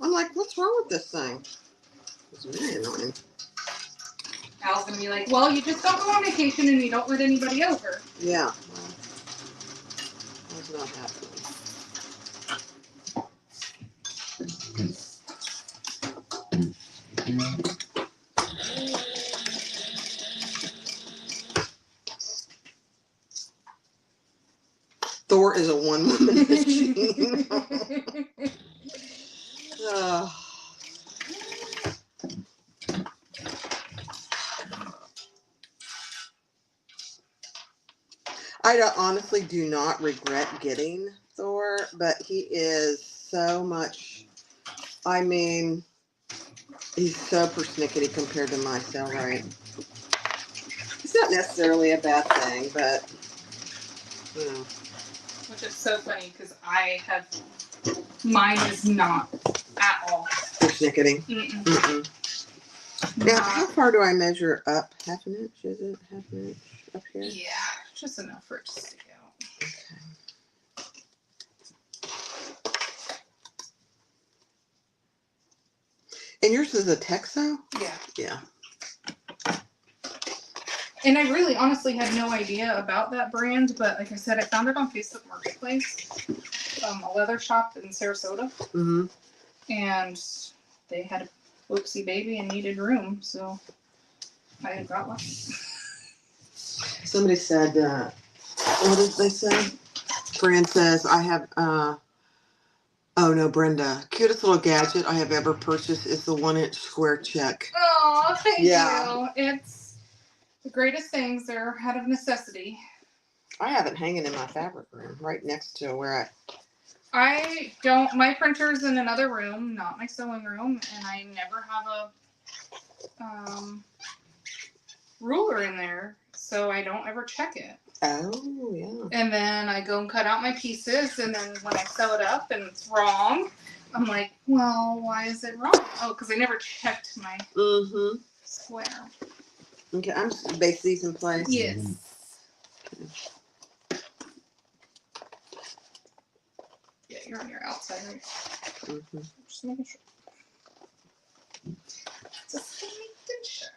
I'm like, what's wrong with this thing? It's really annoying. Al's gonna be like, well, you just don't go on vacation and you don't let anybody over. Yeah. Well, that's not happening. Thor is a one-woman machine. Honestly do not regret getting Thor, but he is so much, I mean, he's so persnickety compared to my Cellrite. It's not necessarily a bad thing, but, you know. Which is so funny because mine is not at all. Persnickety. Mm-mm. Mm-mm. Now, how far do I measure up? Half an inch? Is it half an inch up here? Yeah, just enough for it to stick out. Okay. And yours is a Texo? Yeah. Yeah. And I really honestly had no idea about that brand, but like I said, I found it on Facebook Marketplace, a leather shop in Sarasota. Mm-hmm. And they had a whoopsie baby and needed room, so I got one. Somebody said, what did they say? Fran says, I have, oh no, Brenda. Cutest little gadget I have ever purchased is the 1-inch square check. Oh, thank Yeah. you. It's the greatest things. They're out of necessity. I have it hanging in my fabric room right next to where I don't, my printer's in another room, not my sewing room, and I never have a ruler in there, so I don't ever check it. Oh, yeah. And then I go and cut out my pieces, and then when I sew it up and it's wrong, I'm like, well, why is it wrong? Oh, because I never checked my square. Okay, I'm just gonna base these in place. Yes. Okay. Yeah, you're on your outside, right? Mm-hmm. Just making sure. Just making sure.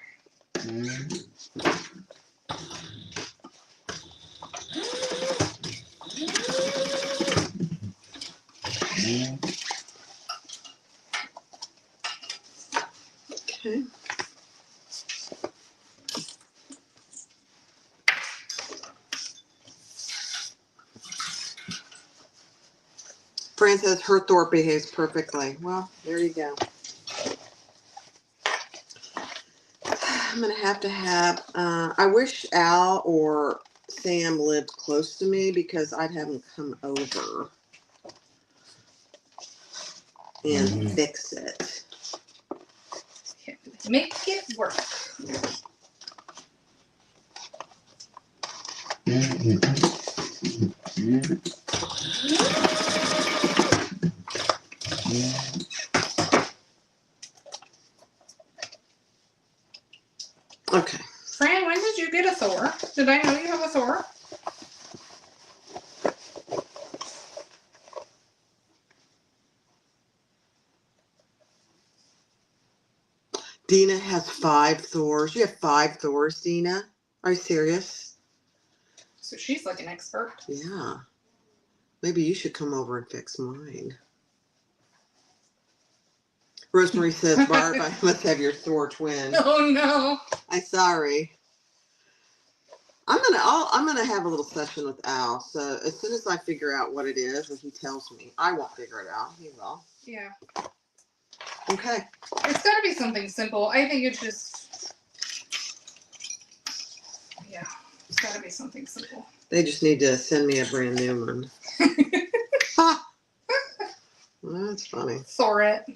Okay. Fran says her Thor behaves perfectly. Well, there you go. I'm going to have, I wish Al or Sam lived close to me because I'd have them come over and fix it. Make it work. Okay. Fran, when did you get a Thor? Did I know you have a Thor? Dina has 5 Thors. You have 5 Thors, Dina? Are you serious? So she's like an expert. Yeah. Maybe you should come over and fix mine. Rosemary says, Barb, I must have your Thor twin. Oh no. I'm sorry. I'm gonna have a little session with Al. So as soon as I figure out what it is and he tells me, I won't figure it out. He will. Yeah. Okay. It's got to be something simple. I think it's just. Yeah. It's got to be something simple. They just need to send me a brand new one. Ha! Well, that's funny. Thorette.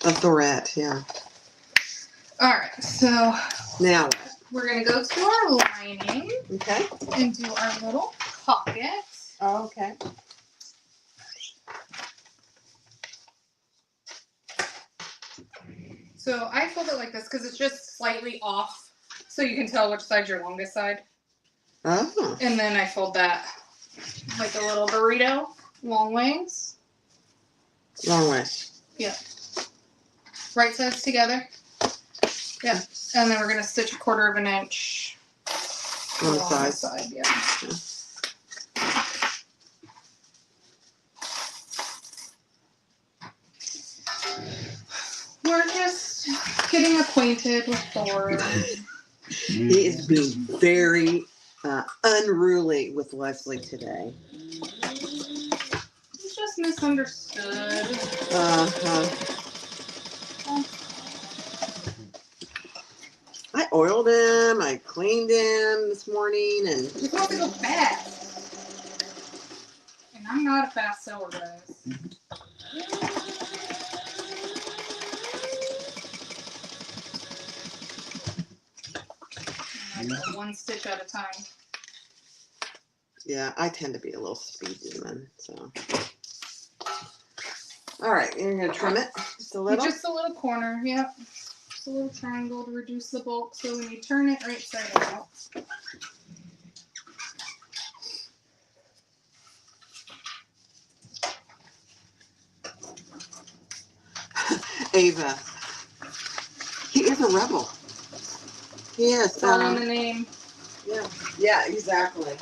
A Thorette, yeah. All right. So Now what? we're gonna go to our lining. Okay. And do our little pocket. Oh, okay. So I fold it like this because it's just slightly off, so you can tell which side's your longest side. Oh. And then I fold that like a little burrito, long ways. Long ways. Yeah. Right sides together. Yeah. And then we're gonna stitch 1/4 inch On the along side. Yeah. We're just getting acquainted with Thor. He is being very unruly with Leslie today. He's just misunderstood. Uh-huh. I oiled him. I cleaned him this morning, and He wants to go fast. And I'm not a fast sewer, guys. I go 1 stitch at a time. yeah, I tend to be a little speed demon. So, all right, you're gonna trim it just a little. Just a little corner, yep. Just a little triangle to reduce the bulk. So when you turn it right side out. Ava, he is a rebel. He is. Throw in the name. Yeah. Yeah. Exactly.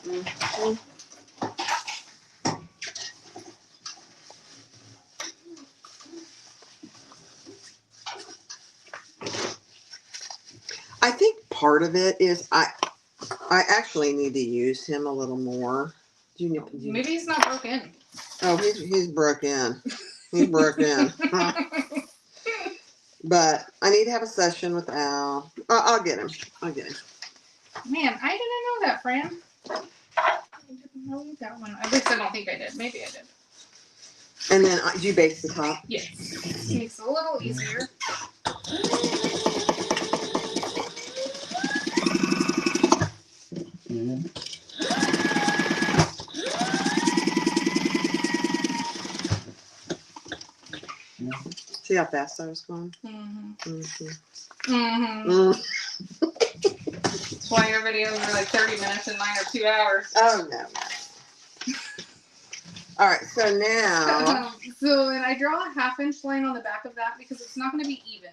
Mm-hmm. I think part of it is I actually need to use him a little more. Do you Maybe he's not broken. Oh, he's broke in. He's broke in. But I need to have a session with Al. I'll get him. I'll get him. Man, I didn't know that, Fran. I didn't know you got one. At least I don't think I did. Maybe I did. And then do you base the top? Yes. Makes it a little easier. See how fast I was going? Mm-hmm. Mm-hmm. Mm-hmm. Mm. That's why your videos are like 30 minutes and mine are 2 hours. Oh, no. All right, so now. So then I draw a 1/2 inch line on the back of that because it's not going to be even.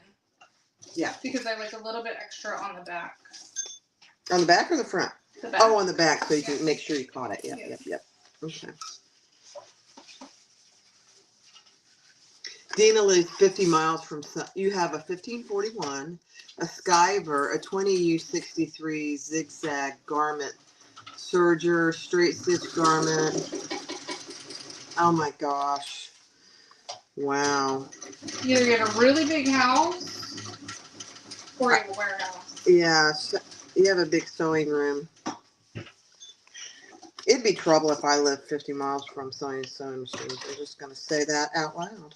Yeah. Because I like a little bit extra on the back. On the back or the front? The back. Oh, on the back, so you can make sure you caught it. Yep. Okay. Dina lives 50 miles from. You have a 1541, a Skyver, a 20U63 zigzag garment, serger, straight stitch garment. Oh my gosh. Wow. You either get a really big house or you have a warehouse. Yeah, you have a big sewing room. It'd be trouble if I lived 50 miles from sewing machines. I'm just going to say that out loud.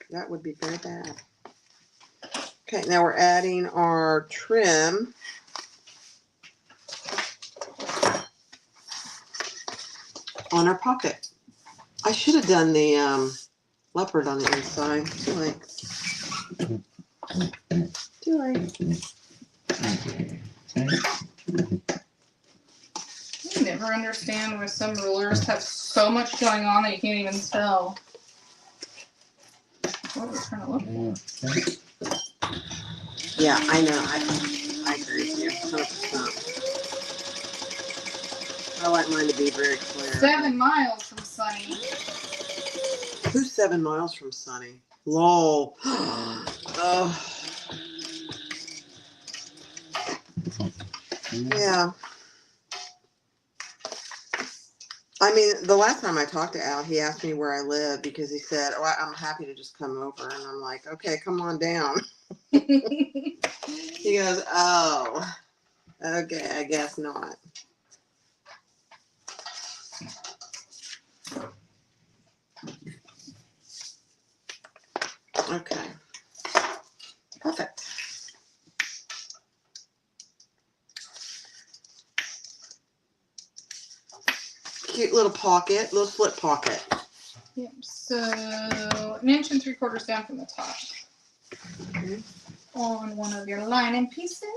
That would be very bad. Okay, now we're adding our trim. On our pocket. I should have done the leopard on the inside. Too late. Too late. I never understand why some rulers have so much going on that you can't even spell. What we're trying to look for. Yeah, I know. I agree with you. 100%. I like mine to be very clear. 7 miles from Sunny. Who's 7 miles from Sunny? Lol. Oh. Yeah. I mean, the last time I talked to Al, he asked me where I live because he said, "Oh, I'm happy to just come over." And I'm like, "Okay, come on down." He goes, "Oh, okay, I guess not." Okay. Perfect. Cute little pocket, little slip pocket. Yep, so 1 inch and 3/4 down from the top. Okay. On one of your lining pieces.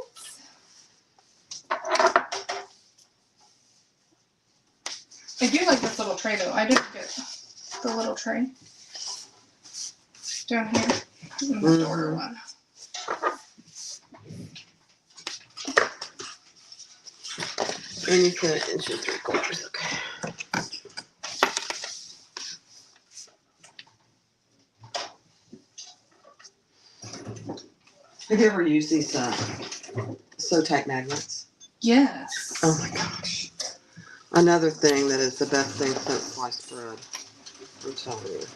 I do like this little tray though. I didn't get the little tray down here. I'm gonna have to order one. And you said 1 inch and 3/4. Okay. Have you ever used these sew tight magnets? Yes. Oh my gosh. Another thing that is the best thing since sliced bread. I'm telling you.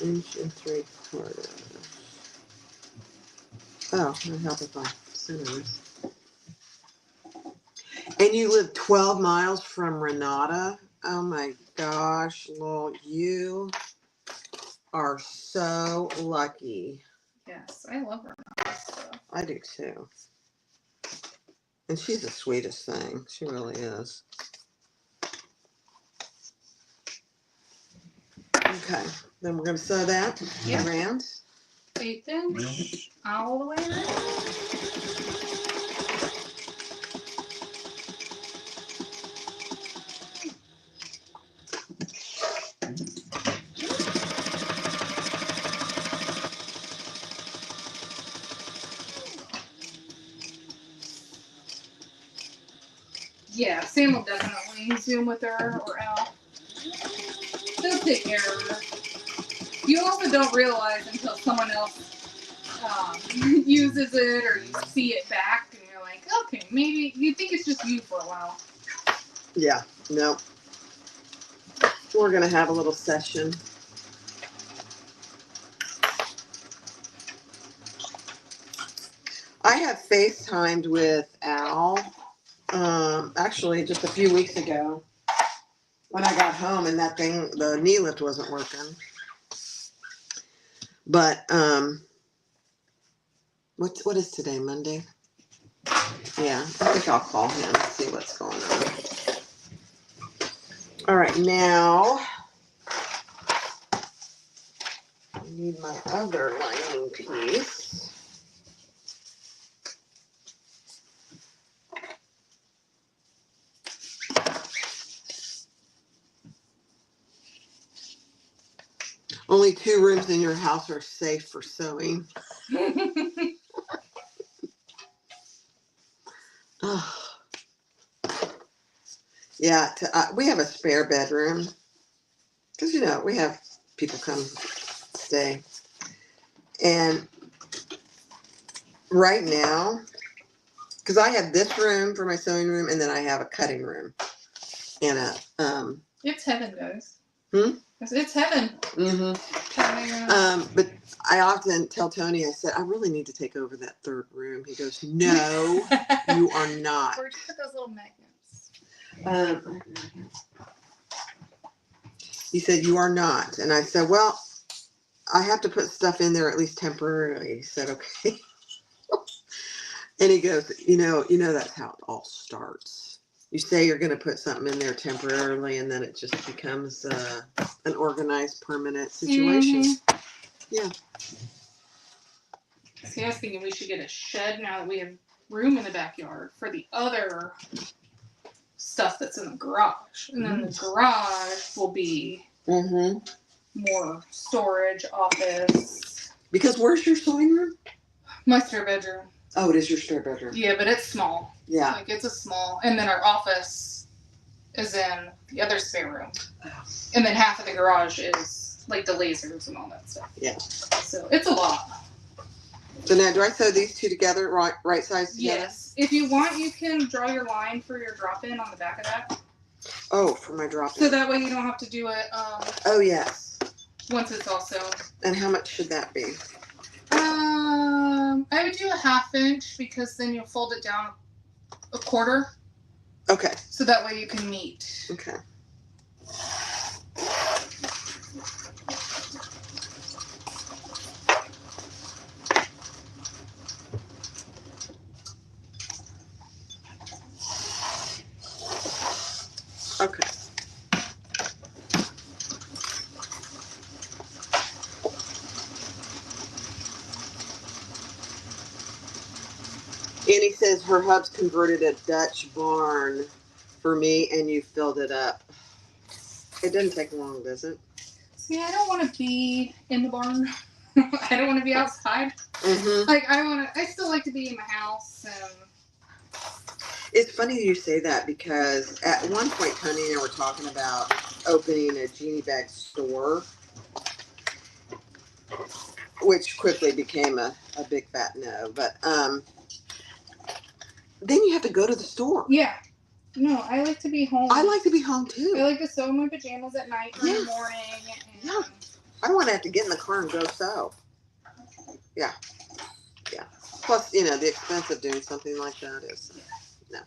Inch and 3/4. Oh, it'll help if I center this. And you live 12 miles from Renata? Oh my gosh, Lil, you are so lucky. Yes, I love her. I do too. And she's the sweetest thing. She really is. Okay, then we're going to sew that around. 1/8 inch all the way around. Yeah, Sam will definitely Zoom with her or Al. They'll take care of her. You also don't realize until someone else uses it or you see it back and you're like, okay, maybe you think it's just you for a while. Yeah, no. We're going to have a little session. I have FaceTimed with Al, actually just a few weeks ago when I got home and that thing, the knee lift wasn't working. But, what is today, Monday? Yeah, I think I'll call him and see what's going on. All right, now I need my other lining piece. Only 2 rooms in your house are safe for sewing. Yeah, we have a spare bedroom because we have people come stay, and right now because I have this room for my sewing room, and then I have a cutting room and a It's heaven, guys. Hmm? It's heaven. But I often tell Tony, I said, I really need to take over that third room. He goes, no, you are not. Where'd you put those little magnets? He said, you are not. And I said, well, I have to put stuff in there at least temporarily. He said, okay. And he goes, you know, that's how it all starts. You say you're going to put something in there temporarily, and then it just becomes an organized, permanent situation. Mm-hmm. Yeah. See, I was thinking we should get a shed now that we have room in the backyard for the other stuff that's in the garage. And then the garage will be more storage, office. Because where's your sewing room? My spare bedroom. Oh, it is your spare bedroom. Yeah, but it's small. Yeah. Like, it's a small. And then our office is in the other spare room. And then half of the garage is, like, the lasers and all that stuff. Yeah. So, it's a lot. So now, do I sew these two together, right sides together? Yes. If you want, you can draw your line for your drop-in on the back of that. Oh, for my drop-in. So that way you don't have to do it oh, yes. once it's all sewn. And how much should that be? I would do a 1/2 inch because then you'll fold it down a quarter. Okay. So that way you can meet. Okay. Okay. Annie says her hub's converted a Dutch barn for me, and you filled it up. It doesn't take long, does it? See, I don't want to be in the barn. I don't want to be outside. Like, I still like to be in my house. And it's funny you say that because at one point, Tony and I were talking about opening a Jeannie bag store, which quickly became a big fat no. But then you have to go to the store. Yeah. No, I like to be home. I like to be home too. I like to sew my pajamas at night or in the morning. And yeah. I don't want to have to get in the car and go sew. Yeah. Yeah. Plus, the expense of doing something like that is no.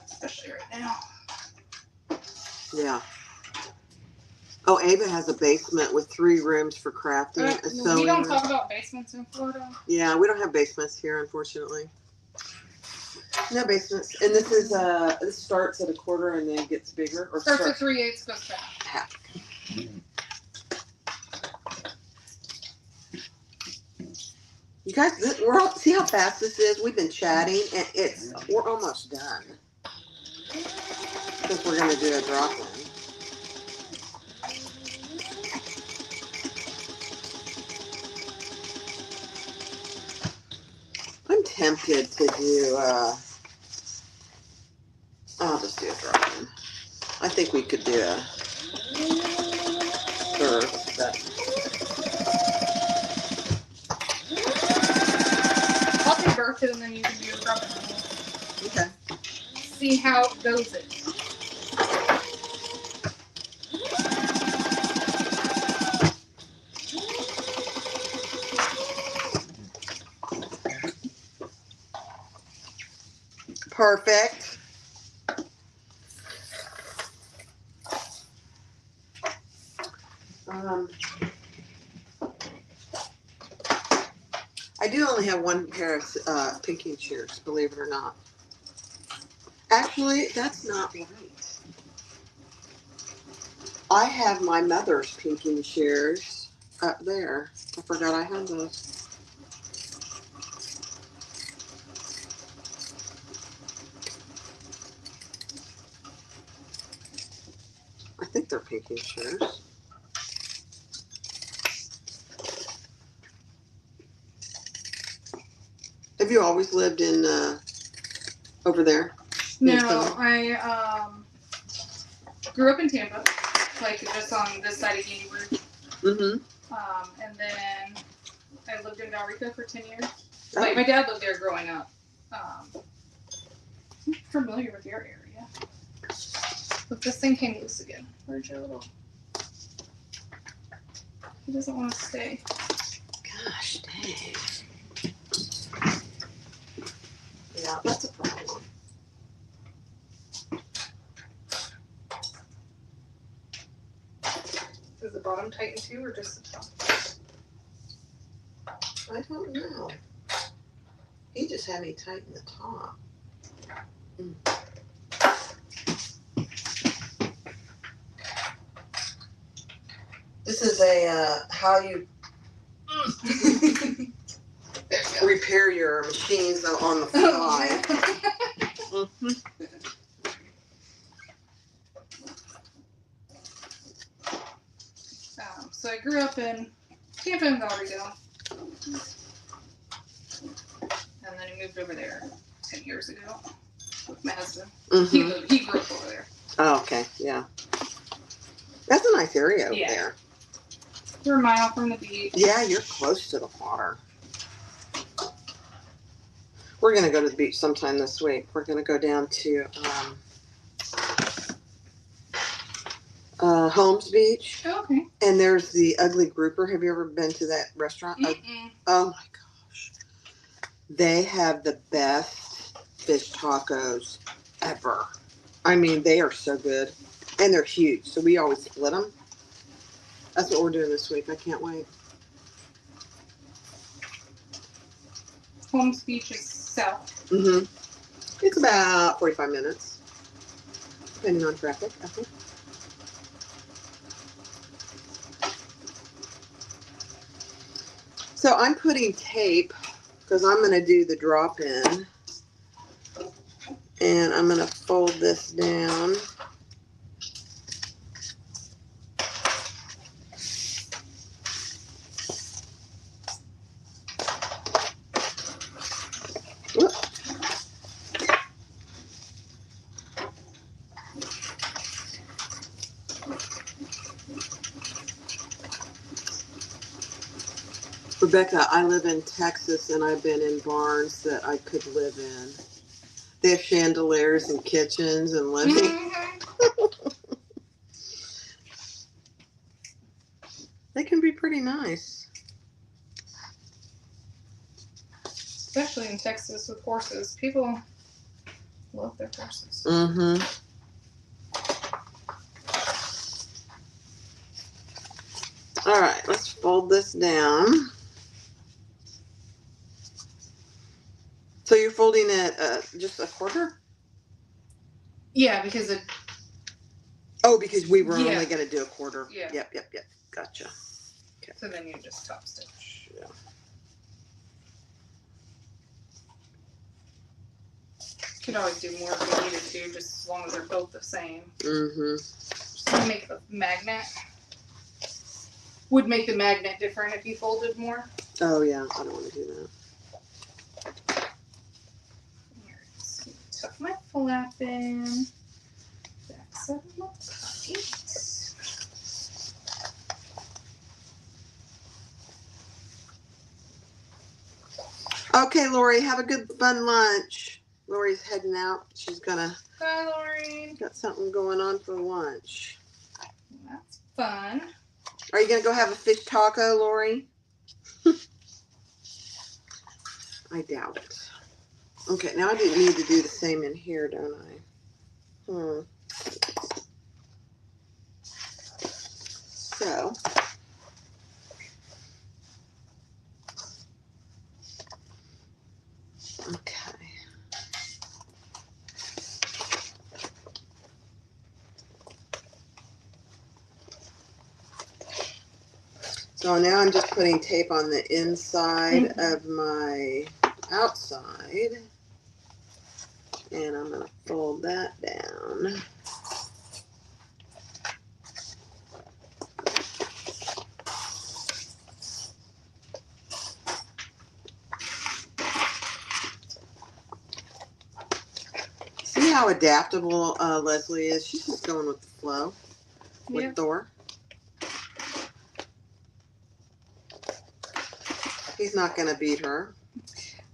Especially right now. Yeah. Oh, Ava has a basement with 3 rooms for crafting. We don't talk about basements in Florida. Yeah, we don't have basements here, unfortunately. No basements. And this is this starts at a quarter and then gets bigger. Or starts at 3/8, goes to half. You guys, see how fast this is? We've been chatting, and we're almost done. I think we're gonna do a drop-in. I'm tempted to do, I'll just do a drop-in. I think we could do a first, but I'll do birth it and then you can do a drop-in. okay. See how it goes in. Perfect. I do only have one pair of pinking shears, believe it or not. Actually, that's not right. I have my mother's pinking shears up there. I forgot I had those. I think they're pinking shears. Have you always lived in over there? No, I grew up in Tampa, like just on this side of Jeannie. Mm-hmm. And then I lived in Valrico for 10 years. Like, Oh. my dad lived there growing up. I'm familiar with your area. But this thing came loose again. Where'd your little... He doesn't want to stay. Gosh dang. Yeah, that's a problem. Is the bottom tighten too, or just the top? I don't know. He just had me tighten the top. This is a how you repair your machines on the fly. Mhm. So I grew up in Tampa and Gauderdale. And then I moved over there 10 years ago with my husband. Mhm. He grew up over there. Oh, okay, yeah. That's a nice area over Yeah. there. We're a mile from the beach. Yeah, you're close to the water. We're gonna go to the beach sometime this week. We're gonna go down to Holmes Beach, Oh, okay. and there's the Ugly Grouper. Have you ever been to that restaurant? Mm-mm. Oh my gosh, they have the best fish tacos ever. I mean, they are so good, and they're huge. So we always split them. That's what we're doing this week. I can't wait. Holmes Beach is south. Mhm. It's about 45 minutes, depending on traffic, I think. So I'm putting tape because I'm going to do the drop in, and I'm going to fold this down. Whoop. Rebecca, I live in Texas, and I've been in barns that I could live in. They have chandeliers and kitchens and living. Mm-hmm. They can be pretty nice. Especially in Texas with horses. People love their horses. Mm-hmm. All right, let's fold this down. So you're folding it just a quarter? Yeah, because it... Oh, because we were Yeah. only going to do a quarter. Yeah. Yep. Gotcha. So then you just top stitch. Yeah. You could always do more if you needed to, just as long as they're both the same. Mm-hmm. Just to make the magnet. Would make the magnet different if you folded more. Oh, yeah. I don't want to do that. Tuck my flap in. Backside of my plate. Okay, Lori, have a good fun lunch. Lori's heading out. She's gonna Bye, Lori. got something going on for lunch. That's fun. Are you gonna go have a fish taco, Lori? I doubt it. Okay, now I didn't need to do the same in here, don't I? So. Okay. So now I'm just putting tape on the inside of my outside. And I'm going to fold that down. See how adaptable Leslie is? She's just going with the flow with Thor. He's not going to beat her.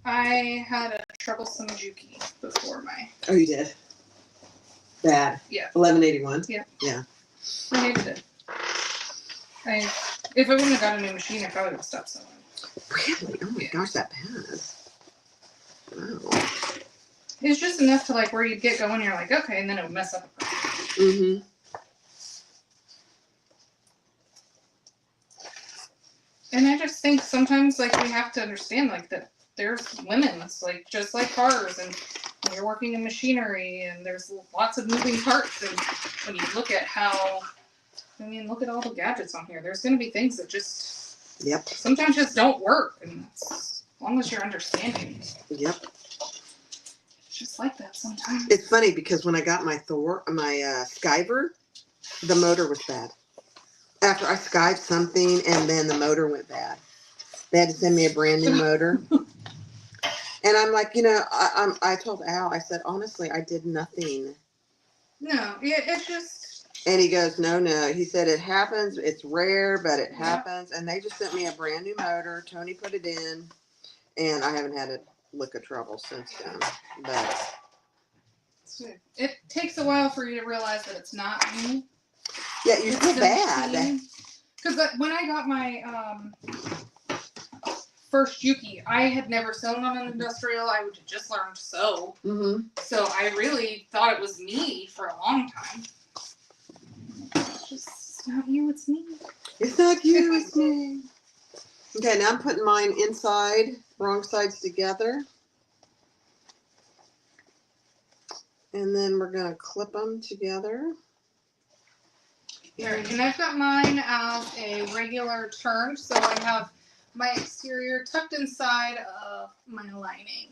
I had a troublesome Juki before my. Oh, you did? Bad. Yeah. 1181. Yeah. Yeah. I hated it. If I wouldn't have got a new machine, I probably would have stopped selling. Really? Oh my gosh, that bad. Wow. It's just enough to like where you get going, you're like, okay, and then it would mess up. Mm-hmm. And I just think sometimes like we have to understand like that there's limits, like just like cars, and when you're working in machinery, and there's lots of moving parts, and when you look at how, I mean, look at all the gadgets on here. There's going to be things that just sometimes just don't work, and as long as you're understanding. Yep. It's just like that sometimes. It's funny because when I got my Skyver, the motor was bad. After I skived something and then the motor went bad. They had to send me a brand new motor. And I'm like, I told Al, I said, honestly, I did nothing. No, it just. And he goes, no. He said, it happens. It's rare, but it happens. And they just sent me a brand new motor. Tony put it in. And I haven't had a lick of trouble since then. But it takes a while for you to realize that it's not you. Yeah, you feel bad. Because when I got my first Juki, I had never sewn on an industrial. I would just learn to sew. Mm-hmm. So I really thought it was me for a long time. It's not you, it's me. It's not you, it's me. Okay, now I'm putting mine inside, wrong sides together. And then we're going to clip them together. Alright, and I've got mine as a regular turn, so I have my exterior tucked inside of my lining.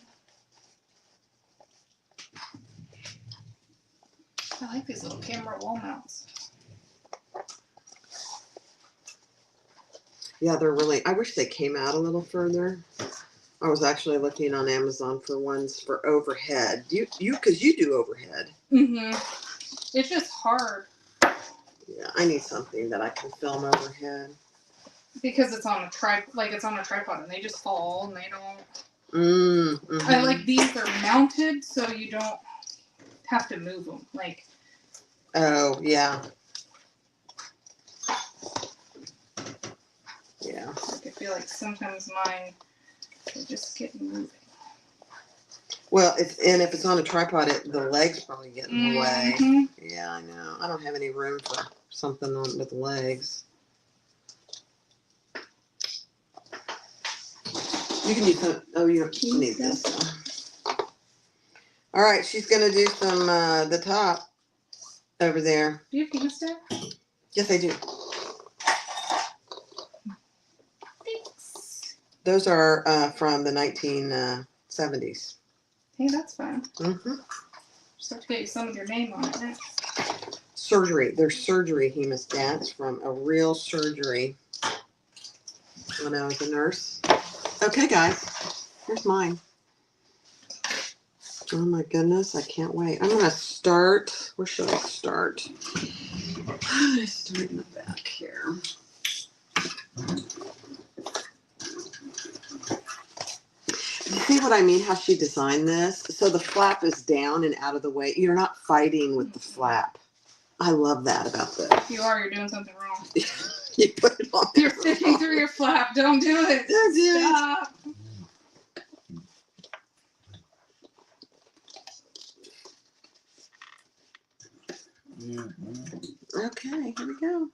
I like these little camera wall mounts. Yeah, they're really, I wish they came out a little further. I was actually looking on Amazon for ones for overhead. Because you do overhead. Mm-hmm. It's just hard. Yeah, I need something that I can film overhead. Because it's on a tripod, and they just fall, and they don't. Mm-hmm. I like these. They're mounted, so you don't have to move them. Like. Oh yeah. Yeah. Like I feel like sometimes mine they just get moving. Well, if it's on a tripod, the legs probably get in the way. Mm-hmm. Yeah, I know. I don't have any room for something with legs. You can do some. Oh, you don't need this. All right, she's gonna do some the top over there. Do you have penis there? Yes, I do. Thanks. Those are from the 1970s. Hey, that's fine. Mm-hmm. Just have to get you some of your name on it next. Surgery. They're surgery hemostats from a real surgery when I was a nurse. Okay, guys. Here's mine. Oh my goodness, I can't wait. I'm going to start. Where should I start? I'm going to start in the back here. You see what I mean? How she designed this? So the flap is down and out of the way. You're not fighting with the flap. I love that about this. You're doing something wrong. You put it on. You're sifting through your flap. Don't do it. Don't do it. Stop. Okay, here we go.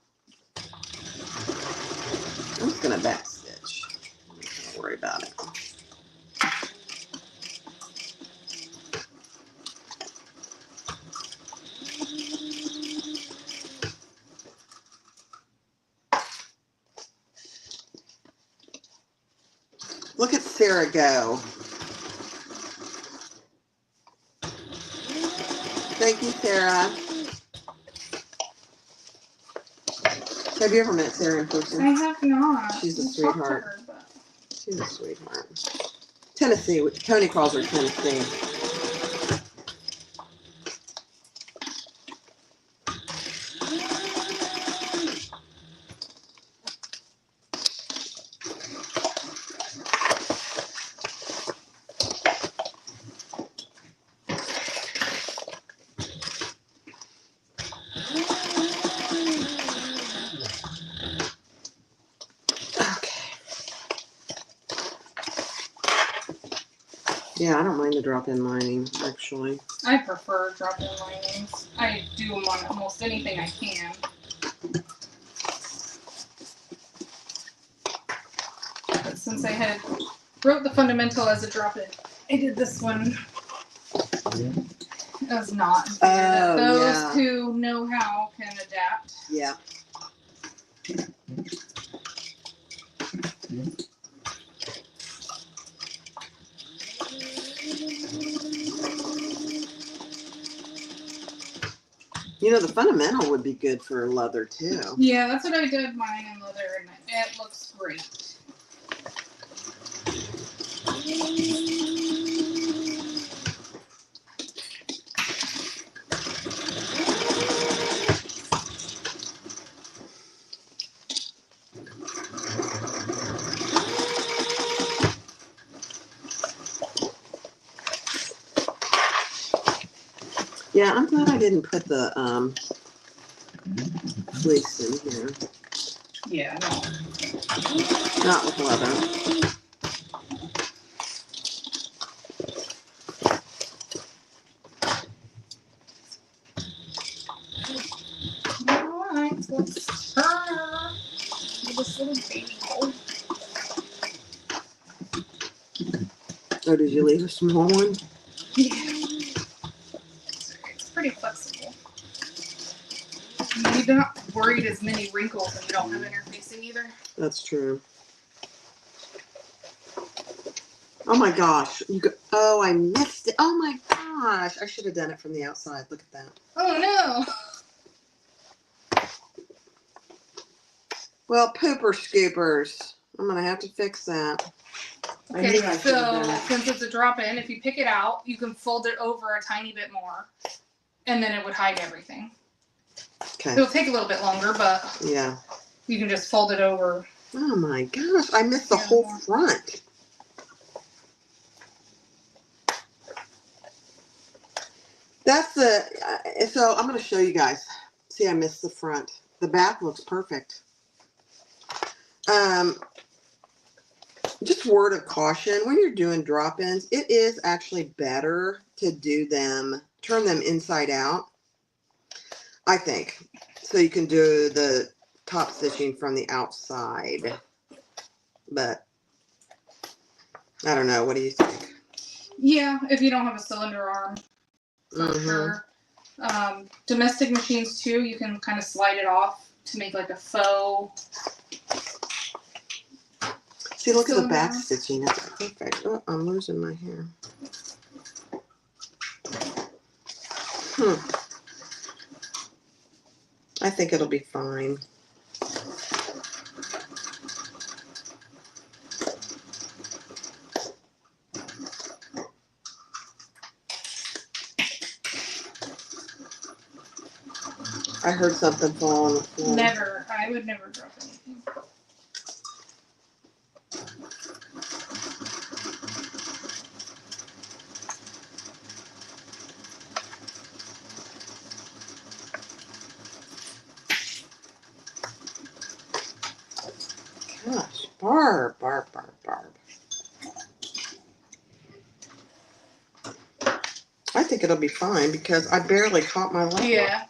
I'm just gonna back stitch. Don't worry about it. Look at Sarah go. Thank you, Sarah. Have you ever met Sarah in person? I have not. She's a We'll talk to sweetheart. her, but- She's a sweetheart. Tennessee. Tony calls her Tennessee. Yeah, I don't mind the drop-in lining, actually. I prefer drop-in linings. I do them on almost anything I can. But since I had wrote the fundamental as a drop-in, I did this one as not. And figured that those yeah. who know how can adapt. Yeah. You know, the fundamental would be good for leather, too. Yeah, that's what I did mine in leather, and it looks great. Yeah, I'm glad I didn't put the fleece in here. Yeah, no. Not with leather. Alright, let's turn this little baby hole. Oh, did you leave a small one? Yeah. It's pretty flexible. You're not worried as many wrinkles and you don't have interfacing either. That's true. Oh my gosh. Oh, I missed it. Oh my gosh. I should have done it from the outside. Look at that. Oh no. Well, pooper scoopers. I'm going to have to fix that. Okay, so since it's a drop-in, if you pick it out, you can fold it over a tiny bit more, and then it would hide everything. Okay. It'll take a little bit longer, but yeah, you can just fold it over. Oh my gosh, I missed the whole front. That's the, so I'm going to show you guys. See, I missed the front. The back looks perfect. Just word of caution, when you're doing drop-ins, it is actually better to do them, turn them inside out, I think. So you can do the top stitching from the outside. But, I don't know, what do you think? Yeah, if you don't have a cylinder arm, for sure. Domestic machines too, you can kind of slide it off to make like a faux. See, look at the back stitching. It's perfect. Oh, I'm losing my hair. I think it'll be fine. I heard something fall on the floor. Never. I would never drop anything. Gosh, Barb. I think it'll be fine because I barely caught my leg. Yeah.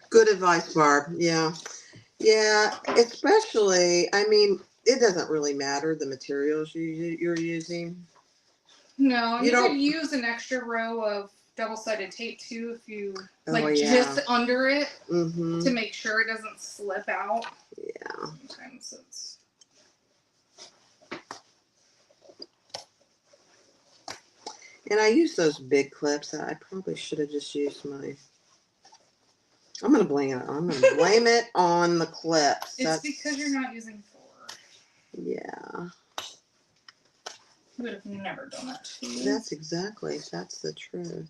Good advice, Barb. Yeah. Yeah, especially, I mean, it doesn't really matter the materials you're using. No, You you don't- could use an extra row of double-sided tape too if you yeah. just under it Mm-hmm. to make sure it doesn't slip out. Yeah. Sometimes it's. And I use those big clips. I probably should have just used my. I'm gonna blame it on the clips. It's because you're not using 4. Yeah. You would have never done that to you. That's the truth.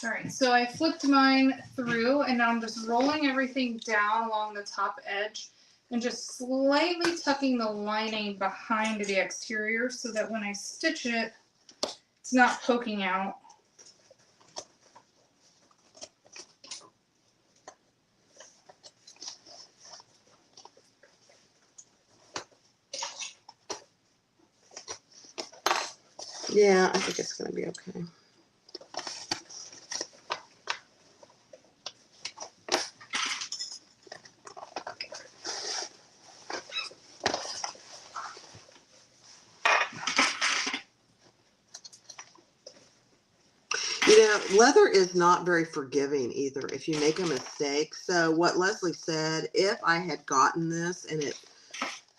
Alright, so I flipped mine through and now I'm just rolling everything down along the top edge and just slightly tucking the lining behind the exterior so that when I stitch it, it's not poking out. Yeah, I think it's going to be okay. You know, leather is not very forgiving either if you make a mistake. So what Leslie said, if I had gotten this and it,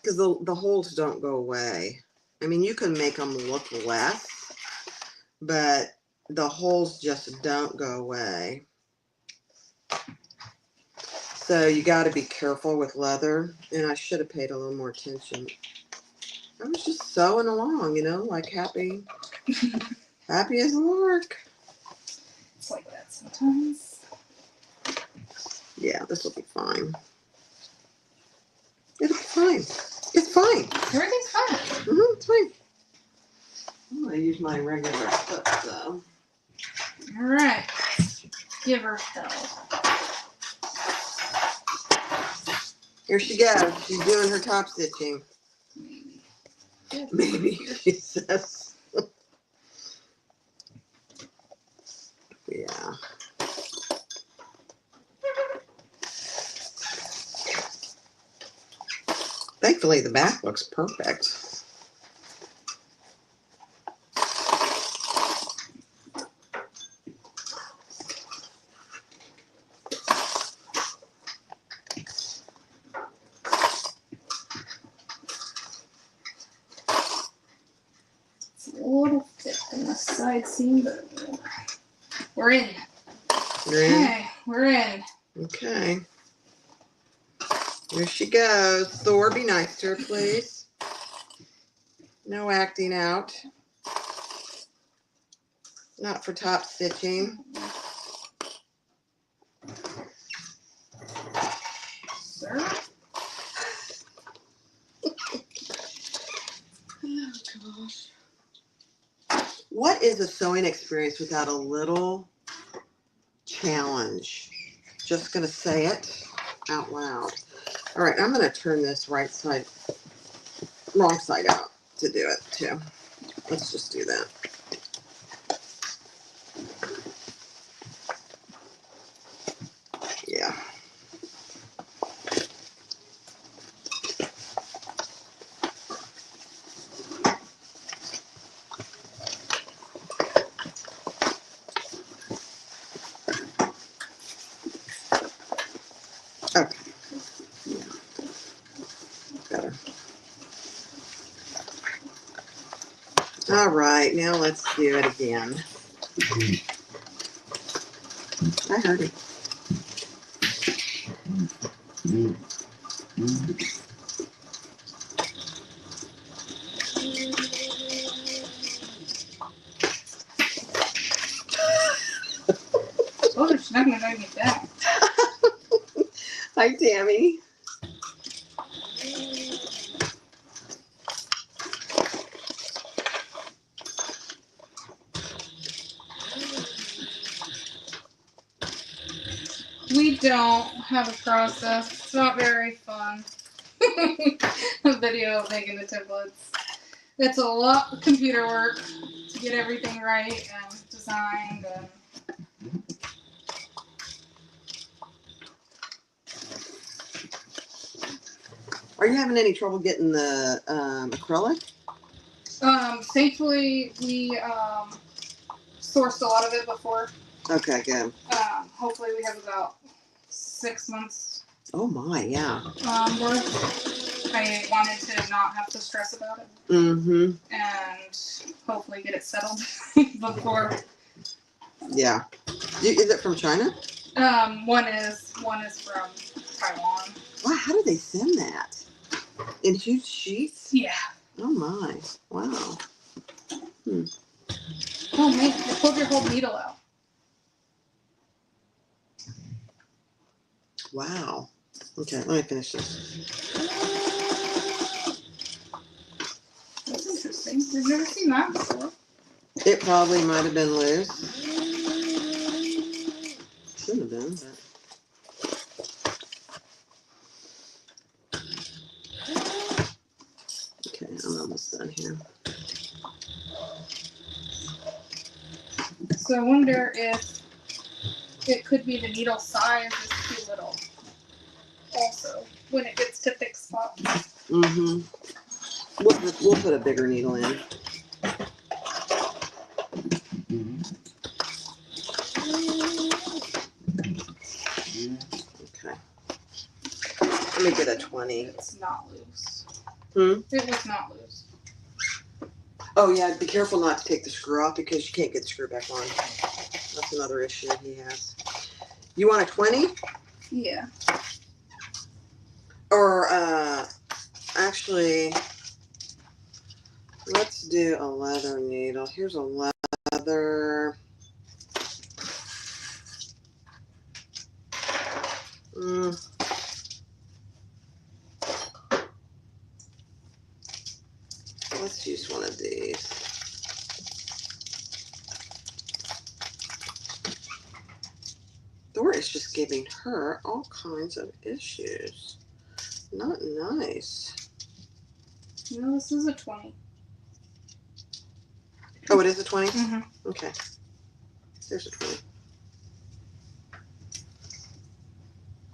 because the holes don't go away. I mean, you can make them look less, but the holes just don't go away. So you got to be careful with leather. And I should have paid a little more attention. I was just sewing along, you know, like happy as a lark. It's like that sometimes. Yeah, this will be fine. It'll be fine. It's fine. Everything's fine. It's fine. I'm going to use my regular clip, though. All right. Give her hell. Here she goes. She's doing her top stitching. Maybe, she says. Yeah. Thankfully, the back looks perfect. It's a little thick in the side seam, but we're in. You're in? Okay, we're in. Okay. Here she goes. Thor, be nice to her, please. No acting out. Not for top stitching. Sir? Oh, gosh. What is a sewing experience without a little challenge? Just going to say it out loud. All right, I'm going to turn this wrong side out to do it, too. Let's just do that. Yeah. Okay. Yeah. Better. All right, now let's do it again. I heard it. Oh, she's not going to drag me down. Hi, Tammy. We don't have a process. It's not very fun. A video of making the templates. It's a lot of computer work to get everything right and designed and Are you having any trouble getting the acrylic? thankfully we sourced a lot of it before. Okay, good. Hopefully we have about 6 months Oh my, yeah. worth. I wanted to not have to stress about it Mm-hmm. and hopefully get it settled before. Yeah. Is it from China? One is from Taiwan. Wow, how do they send that? In huge sheets? Yeah. Oh my. Wow. Oh man, you pulled your whole needle out. Wow. Okay, let me finish this. That's interesting. We've never seen that before. It probably might have been loose. Shouldn't have been, but. Okay, I'm almost done here. So I wonder if it could be the needle size is too little. Also, when it gets to thick spots. Mm-hmm. We'll put a bigger needle in. Okay. Let me get a 20. It's not loose. Hmm? It was not loose. Oh yeah, be careful not to take the screw off because you can't get the screw back on. That's another issue he has. You want a 20? Yeah. Or actually, let's do a leather needle. Here's a leather. Let's use one of these. Thor is just giving her all kinds of issues. Not nice. No, this is a 20. Oh, it is a 20? Mm-hmm. Okay. There's a 20.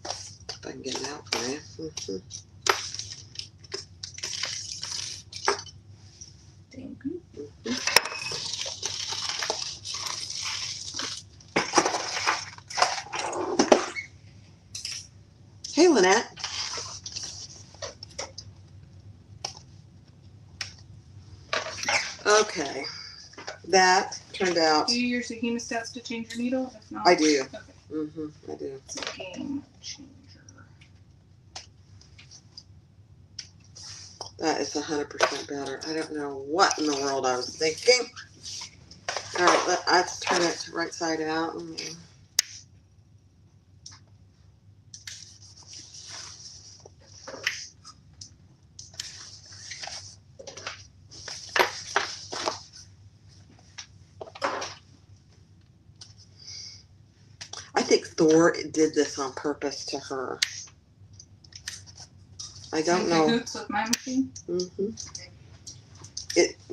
If I can get it out for you. Mm-hmm. Thank you. Hey, Lynette. Okay. That turned out. Do you use your hemostats to change your needle? If not, I do. Okay. Mm-hmm. I do. It's a game changer. That is 100% better. I don't know what in the world I was thinking. All right, let's turn it right side out. I think Thor did this on purpose to her. I don't know. Cahoots with my machine. Mm-hmm.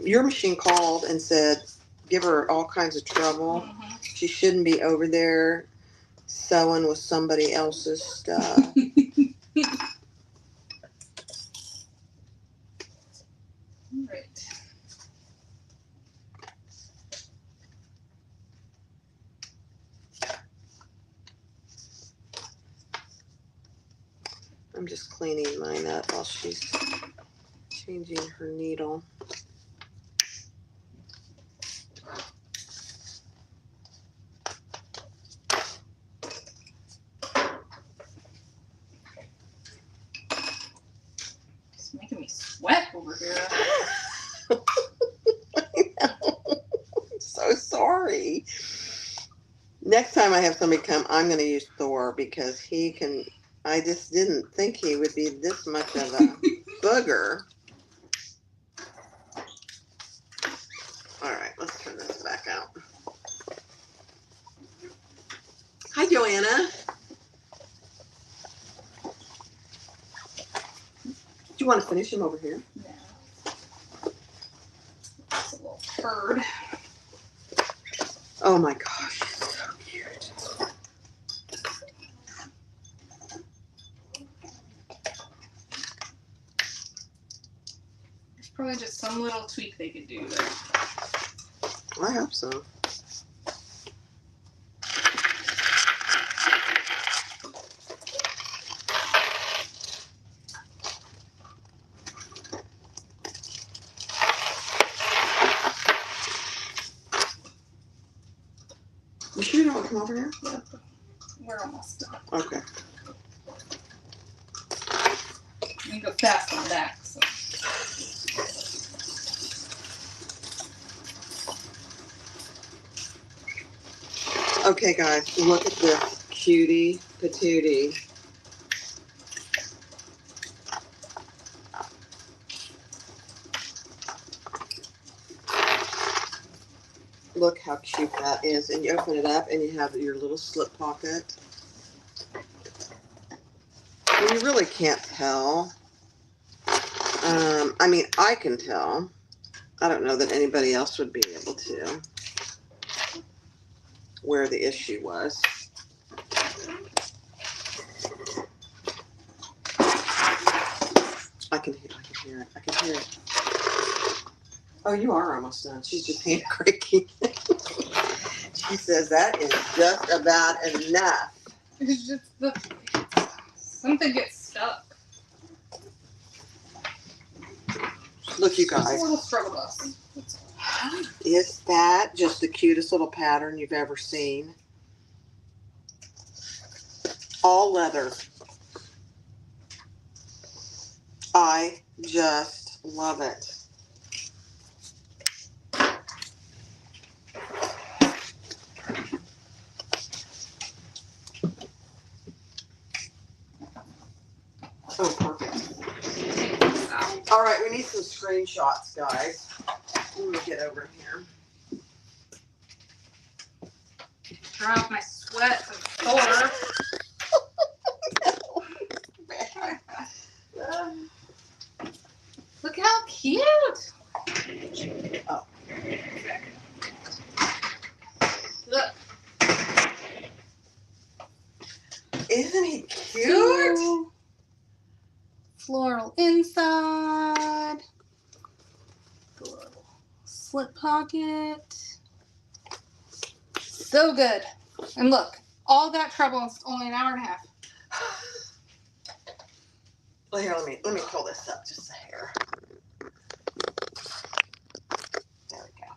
Your machine called and said, give her all kinds of trouble. Mm-hmm. She shouldn't be over there sewing with somebody else's stuff. Right. I'm just cleaning mine up while she's changing her needle. It's making me sweat over here. I know. I'm so sorry. Next time I have somebody come, I'm going to use Thor because he can. I just didn't think he would be this much of a booger. All right, let's turn this back out. Hi, Joanna. Do you want to finish him over here? Yeah. It's a little turd. Oh my gosh, it's so cute. There's probably just some little tweak they could do there. I hope so. You sure you don't want to come over here? Yep. We're almost done. Okay. We can go fast on that. So. Okay, guys, look at this cutie patootie. Look how cute that is. And you open it up and you have your little slip pocket. And you really can't tell. I mean, I can tell. I don't know that anybody else would be able to. where the issue was. I can hear it. Oh, you are almost done. She's just hand cranking. She says that is just about enough. It's just something gets stuck. Look, you It's a guys. little struggle bus. Is that just the cutest little pattern you've ever seen? All leather. I just love it. Oh, perfect. All right, we need some screenshots, guys. Let me get over here. Dry off my sweat and sore. Look how cute. Oh. Look. Isn't he cute? Floral inside. The little slip pocket. So good. And look, all that trouble is only an hour and a half. Well, here, let me pull this up just a hair.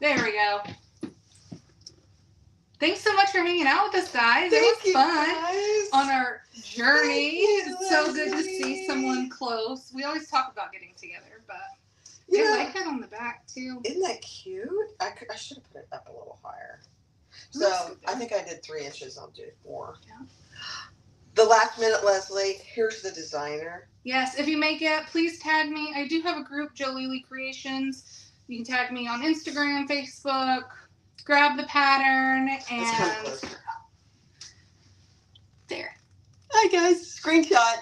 There we go. Thanks so much for hanging out with us, guys. It was fun guys. on our journey. You, It's so good to Leslie. see someone close. We always talk about getting together, but Yeah. I like that on the back too. Isn't that cute? I should have put it up a little higher. That's So good. I think I did 3 inches. I'll do 4. Yeah. The last minute, Leslie. Here's the designer. Yes, if you make it, please tag me. I do have a group, Joleelee Creations. You can tag me on Instagram, Facebook. Grab the pattern Let's come and closer. there. Hi guys. Screenshot.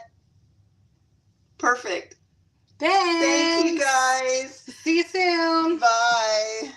Perfect. Thanks. Thank you guys. See you soon. Bye.